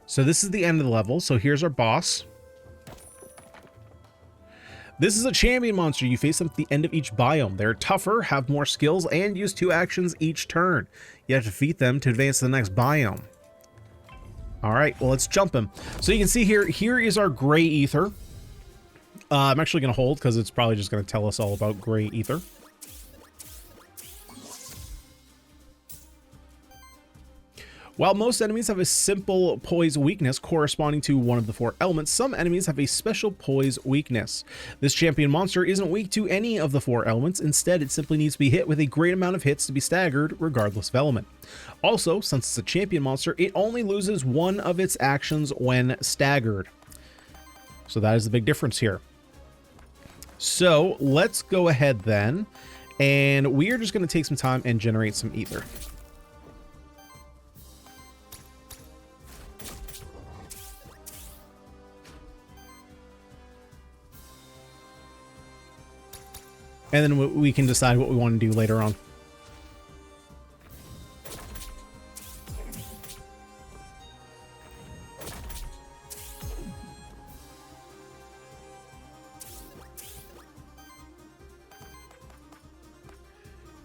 So this is the end of the level. So here's our boss. This is a champion monster. You face them at the end of each biome. They're tougher, have more skills, and use 2 actions each turn. You have to defeat them to advance to the next biome. All right, well, let's jump him. So you can see here is our gray ether. I'm actually going to hold because it's probably just going to tell us all about gray ether. While most enemies have a simple poise weakness corresponding to one of the 4 elements, some enemies have a special poise weakness. This champion monster isn't weak to any of the 4 elements. Instead, it simply needs to be hit with a great amount of hits to be staggered, regardless of element. Also, since it's a champion monster, it only loses 1 of its actions when staggered. So that is the big difference here. So let's go ahead then, and we are just going to take some time and generate some ether. And then we can decide what we want to do later on.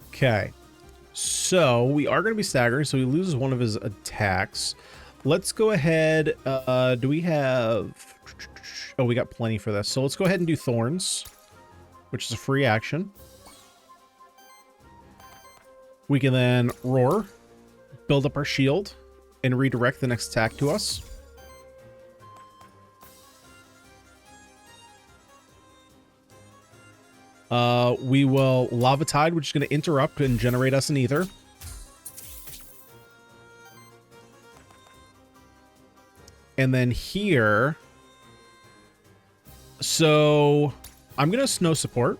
Okay. So we are going to be staggering, so he loses one of his attacks. Let's go ahead. Do we have... Oh, we got plenty for this. So let's go ahead and do Thorns, which is a free action. We can then Roar, build up our shield, and redirect the next attack to us. We will Lava Tide, which is going to interrupt and generate us an Ether. And then here... So, I'm going to Snow Support,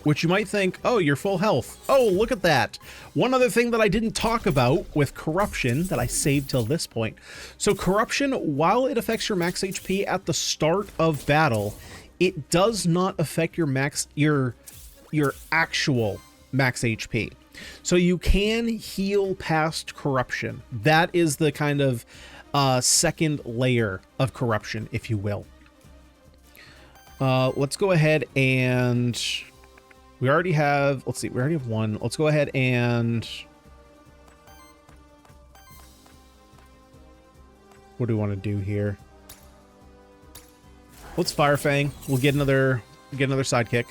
which you might think, oh, you're full health. Oh, look at that. One other thing that I didn't talk about with Corruption that I saved till this point. So Corruption, while it affects your max HP at the start of battle, it does not affect your actual max HP. So you can heal past Corruption. That is the kind of second layer of Corruption, if you will. Let's go ahead and we already have, let's see, we already have one. Let's go ahead and what do we want to do here? Let's Fire Fang. We'll get another sidekick.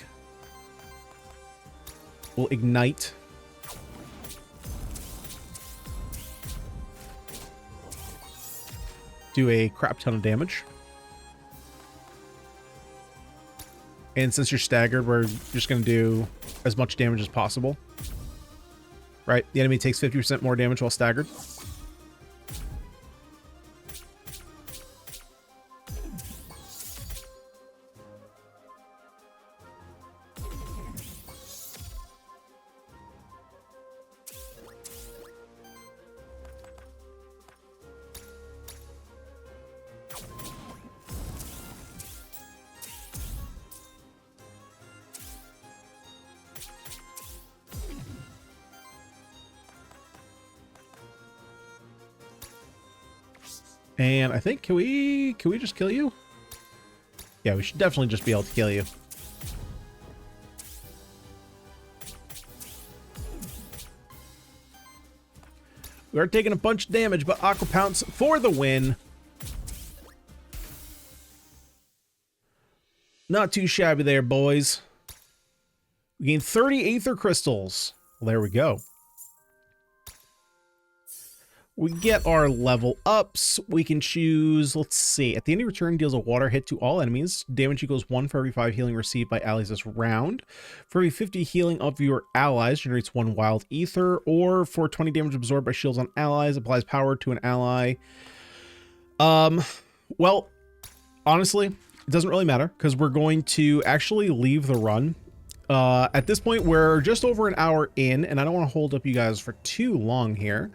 We'll Ignite. Do a crap ton of damage. And since you're staggered, we're just going to do as much damage as possible. Right? The enemy takes 50% more damage while staggered. And I think, can we just kill you? Yeah, we should definitely just be able to kill you. We are taking a bunch of damage, but Aqua Pounce for the win. Not too shabby there, boys. We gained 30 Aether Crystals. Well, there we go. We get our level ups. We can choose, let's see. At the end of your turn, deals a water hit to all enemies. Damage equals 1 for every 5 healing received by allies this round. For every 50 healing of your allies, generates 1 wild ether. Or for 20 damage absorbed by shields on allies, applies power to an ally. Well, honestly, it doesn't really matter because we're going to actually leave the run. At this point, we're just over an hour in, and I don't want to hold up you guys for too long here.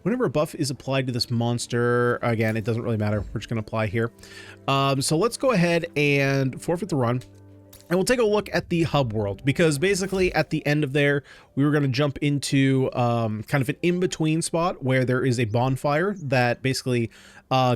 Whenever a buff is applied to this monster, again, it doesn't really matter. We're just going to apply here. So let's go ahead and forfeit the run. And we'll take a look at the hub world, because basically at the end of there, we were going to jump into kind of an in-between spot where there is a bonfire that basically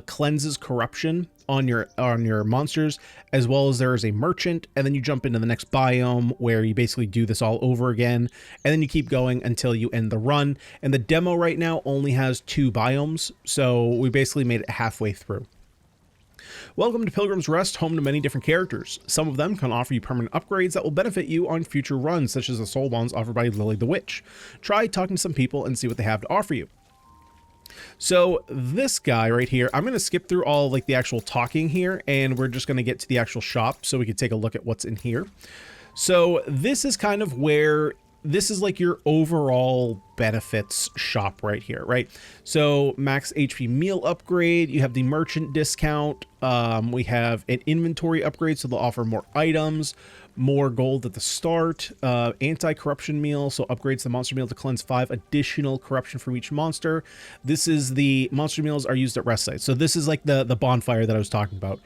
cleanses corruption on your monsters, as well as there is a merchant, and then you jump into the next biome where you basically do this all over again, and then you keep going until you end the run. And the demo right now only has 2 biomes, so we basically made it halfway through. Welcome to Pilgrim's Rest, home to many different characters. Some of them can offer you permanent upgrades that will benefit you on future runs, such as the soul bonds offered by Lily the Witch. Try talking to some people and see what they have to offer you. So this guy right here, I'm going to skip through all like the actual talking here, and we're just going to get to the actual shop so we can take a look at what's in here. So this is kind of where this is like your overall benefits shop right here, right? So max HP meal upgrade, you have the merchant discount, we have an inventory upgrade, so they'll offer more items, more gold at the start, anti-corruption meal, so upgrades the monster meal to cleanse 5 additional corruption from each monster. This is the monster meals are used at rest sites. So this is like the bonfire that I was talking about.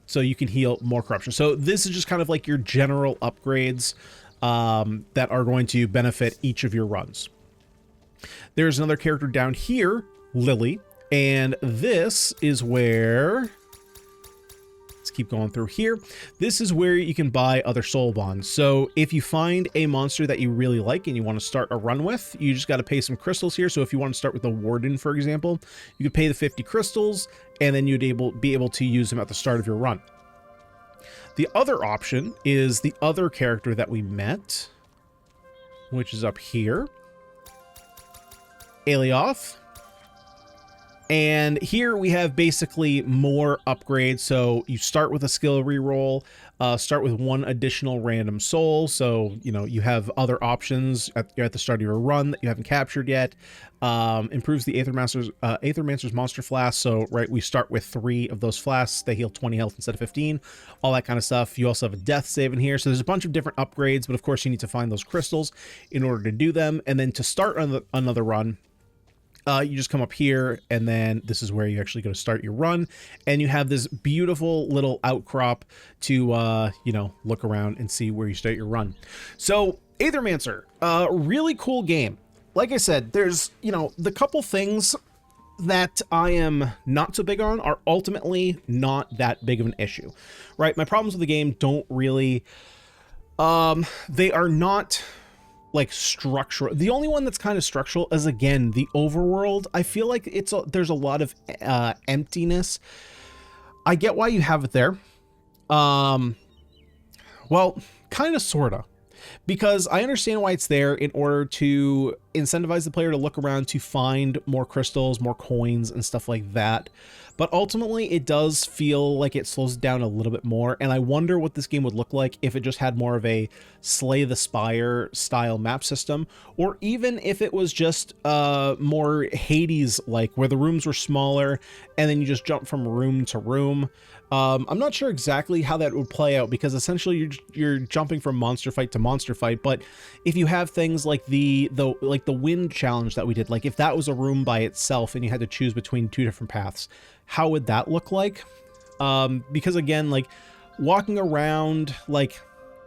So you can heal more corruption. So this is just kind of like your general upgrades that are going to benefit each of your runs. There's another character down here, Lily, and this is where, let's keep going through here. This is where you can buy other soul bonds. So if you find a monster that you really like and you want to start a run with, you just got to pay some crystals here. So if you want to start with the warden, for example, you could pay the 50 crystals and then you'd be able to use them at the start of your run. The other option is the other character that we met, which is up here, Alioth. And here we have basically more upgrades. So you start with a skill reroll, start with 1 additional random soul. So, you know, you have other options at the start of your run that you haven't captured yet. Improves the Aethermancer's monster flask. So, right, we start with 3 of those flasks. They heal 20 health instead of 15, all that kind of stuff. You also have a death save in here. So there's a bunch of different upgrades, but of course you need to find those crystals in order to do them. And then to start another run, you just come up here, and then this is where you actually go to start your run, and you have this beautiful little outcrop to, you know, look around and see where you start your run. So, Aethermancer, really cool game. Like I said, there's, you know, the couple things that I am not so big on are ultimately not that big of an issue, right? My problems with the game don't really, they are not like structural. The only one that's kind of structural is, again, the overworld. I feel like there's a lot of emptiness. I get why you have it there. Well, kind of, sorta, because I understand why it's there in order to incentivize the player to look around to find more crystals, more coins, and stuff like that. But ultimately, it does feel like it slows it down a little bit more, and I wonder what this game would look like if it just had more of a Slay the Spire style map system, or even if it was just more Hades-like, where the rooms were smaller, and then you just jump from room to room. I'm not sure exactly how that would play out, because essentially you're jumping from monster fight to monster fight. But if you have things like the wind challenge that we did, like if that was a room by itself and you had to choose between 2 different paths, how would that look like? Because again, like walking around, like,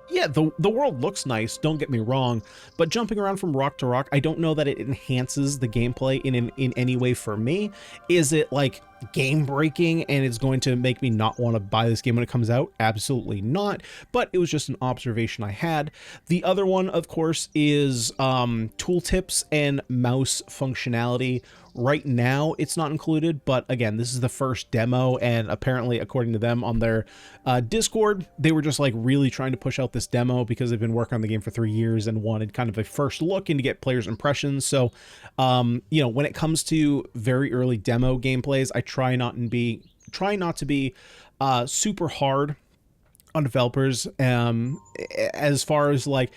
yeah, the world looks nice, don't get me wrong, but jumping around from rock to rock, I don't know that it enhances the gameplay in any way for me. Is it like game breaking and it's going to make me not want to buy this game when it comes out? Absolutely not, but it was just an observation I had. The other one, of course, is tooltips and mouse functionality. Right now, it's not included, but again, this is the first demo, and apparently, according to them on their Discord, they were just like really trying to push out this demo because they've been working on the game for 3 years and wanted kind of a first look and to get players' impressions. So, you know, when it comes to very early demo gameplays, I try not to be super hard on developers as far as like,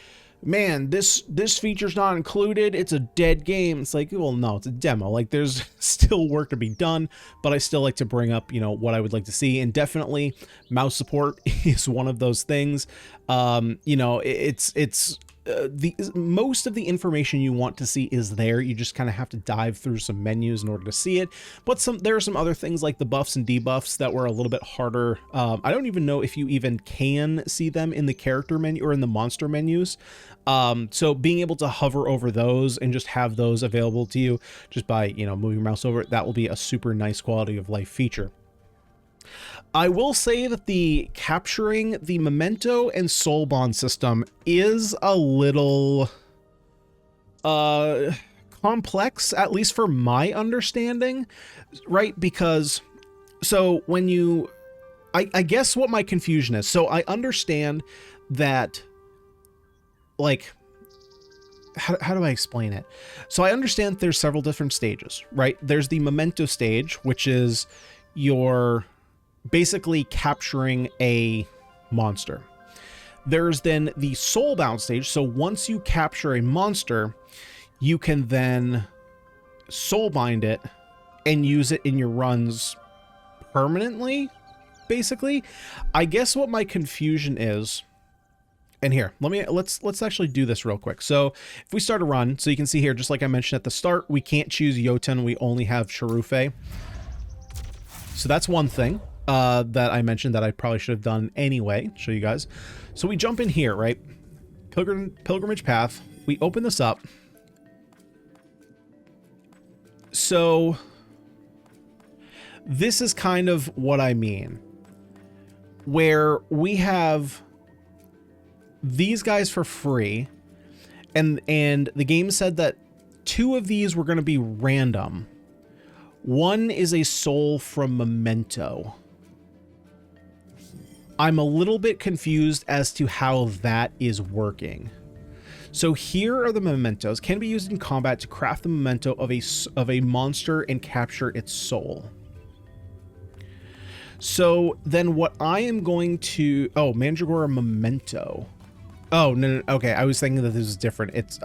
man, this feature's not included, it's a dead game. It's like, well, no, it's a demo. Like, there's still work to be done, but I still like to bring up, you know, what I would like to see. And definitely mouse support is one of those things. You know, the most of the information you want to see is there. You just kind of have to dive through some menus in order to see it. But there are some other things like the buffs and debuffs that were a little bit harder. I don't even know if you even can see them in the character menu or in the monster menus. So being able to hover over those and just have those available to you just by, you know, moving your mouse over it, that will be a super nice quality of life feature. I will say that the capturing the memento and soul bond system is a little complex, at least for my understanding, right? Because so when you, I guess what my confusion is, so I understand that, like, how do I explain it? So I understand there's several different stages, right? There's the memento stage, which is your basically capturing a monster. There's then the soulbound stage. So once you capture a monster, you can then soulbind it and use it in your runs permanently, basically. I guess what my confusion is, and here, let's actually do this real quick. So if we start a run, so you can see here, just like I mentioned at the start, we can't choose Jotun, we only have Sharufe. So that's one thing that I mentioned that I probably should have done anyway, show you guys. So we jump in here, right? Pilgrimage path. We open this up. So this is kind of what I mean. where we have these guys for free, and the game said that 2 of these were going to be random. One is a soul from Memento. I'm a little bit confused as to how that is working. So here are the mementos. Can be used in combat to craft the memento of a monster and capture its soul. So then what I am going to... Oh, Mandragora Memento. Oh, no, okay. I was thinking that this is different. It's...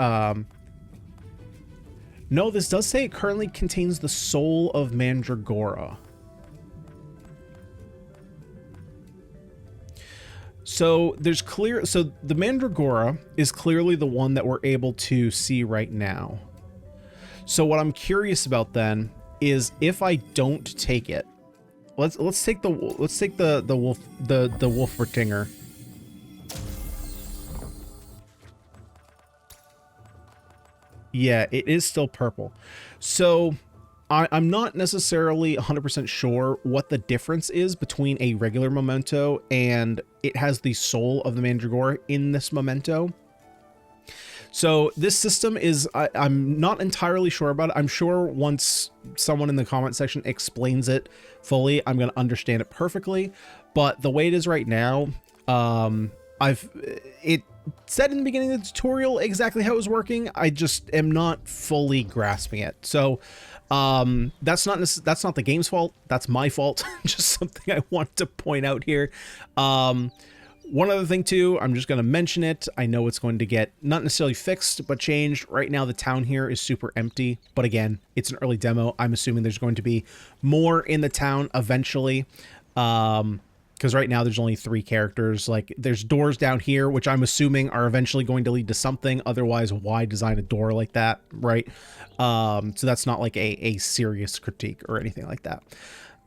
No, this does say it currently contains the soul of Mandragora. So there's clear... So the Mandragora is clearly the one that we're able to see right now. So what I'm curious about then is if I don't take it... Let's take the Wolfertinger. Yeah, it is still purple. So I'm not necessarily 100% sure what the difference is between a regular memento and it has the soul of the Mandragora in this memento. So this system is, I'm not entirely sure about it. I'm sure once someone in the comment section explains it fully, I'm going to understand it perfectly. But the way it is right now, it said in the beginning of the tutorial exactly how it was working. I just am not fully grasping it. So that's not the game's fault. That's my fault. Just something I want to point out here. One other thing too, I'm just going to mention it. I know it's going to get not necessarily fixed, but changed. Right now, the town here is super empty. But again, it's an early demo. I'm assuming there's going to be more in the town eventually. Because right now there's only 3 characters. Like there's doors down here, which I'm assuming are eventually going to lead to something. Otherwise, why design a door like that, right? So that's not like a serious critique or anything like that.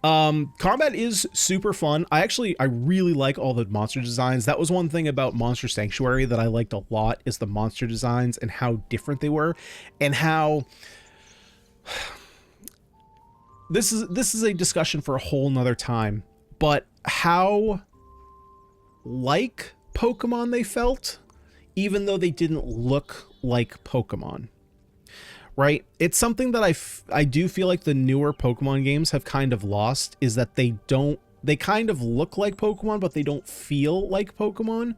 Combat is super fun. I really like all the monster designs. That was one thing about Monster Sanctuary that I liked a lot, is the monster designs and how different they were, and how this is a discussion for a whole nother time, but how like Pokemon they felt, even though they didn't look like Pokemon. Right? It's something that I do feel like the newer Pokemon games have kind of lost, is that they kind of look like Pokemon, but they don't feel like Pokemon.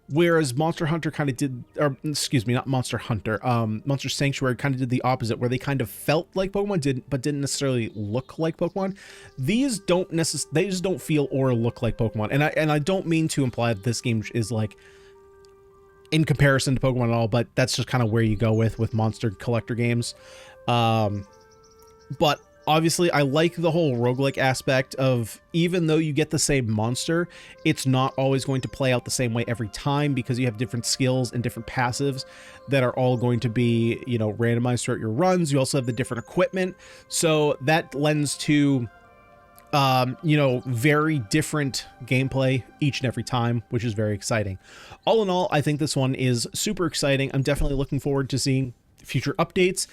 Whereas Monster Hunter kind of did, or excuse me, not Monster Hunter, Monster Sanctuary kind of did the opposite, where they kind of felt like Pokemon, but didn't necessarily look like Pokemon. These don't they just don't feel or look like Pokemon. And I don't mean to imply that this game is like in comparison to Pokemon at all, but that's just kind of where you go with monster collector games. But obviously I like the whole roguelike aspect of, even though you get the same monster, it's not always going to play out the same way every time, because you have different skills and different passives that are all going to be, you know, randomized throughout your runs. You also have the different equipment, so that lends to you know, very different gameplay each and every time, which is very exciting. All in all, I think this one is super exciting. I'm definitely looking forward to seeing future updates.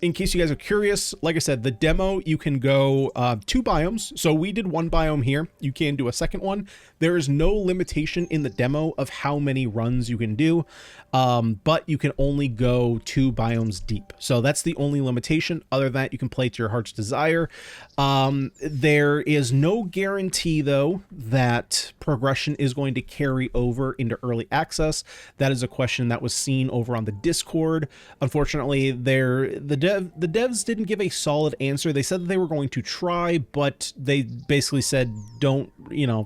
In case you guys are curious, like I said, the demo, you can go 2 biomes. So we did 1 biome here. You can do a second one. There is no limitation in the demo of how many runs you can do, but you can only go 2 biomes deep. So that's the only limitation. Other than that, you can play to your heart's desire. There is no guarantee, though, that progression is going to carry over into early access. That is a question that was seen over on the Discord. Unfortunately, the devs didn't give a solid answer. They said that they were going to try, but they basically said don't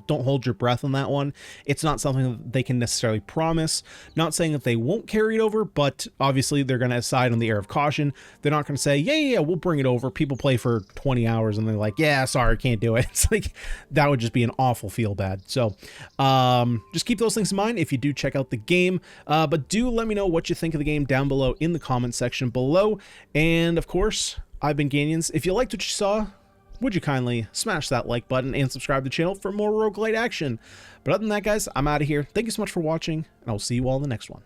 hold your breath on that one. It's not something that they can necessarily promise. Not saying that they won't carry it over, but obviously they're going to side on the air of caution. They're not going to say, yeah, we'll bring it over. People play for 20 hours and they're like, yeah, sorry, can't do it. It's like, that would just be an awful feel bad. So just keep those things in mind if you do check out the game, but do let me know what you think of the game down below in the comment section below. And of course, I've been Ganyonz. If you liked what you saw, would you kindly smash that like button and subscribe to the channel for more roguelite action? But other than that, guys, I'm out of here. Thank you so much for watching, and I'll see you all in the next one.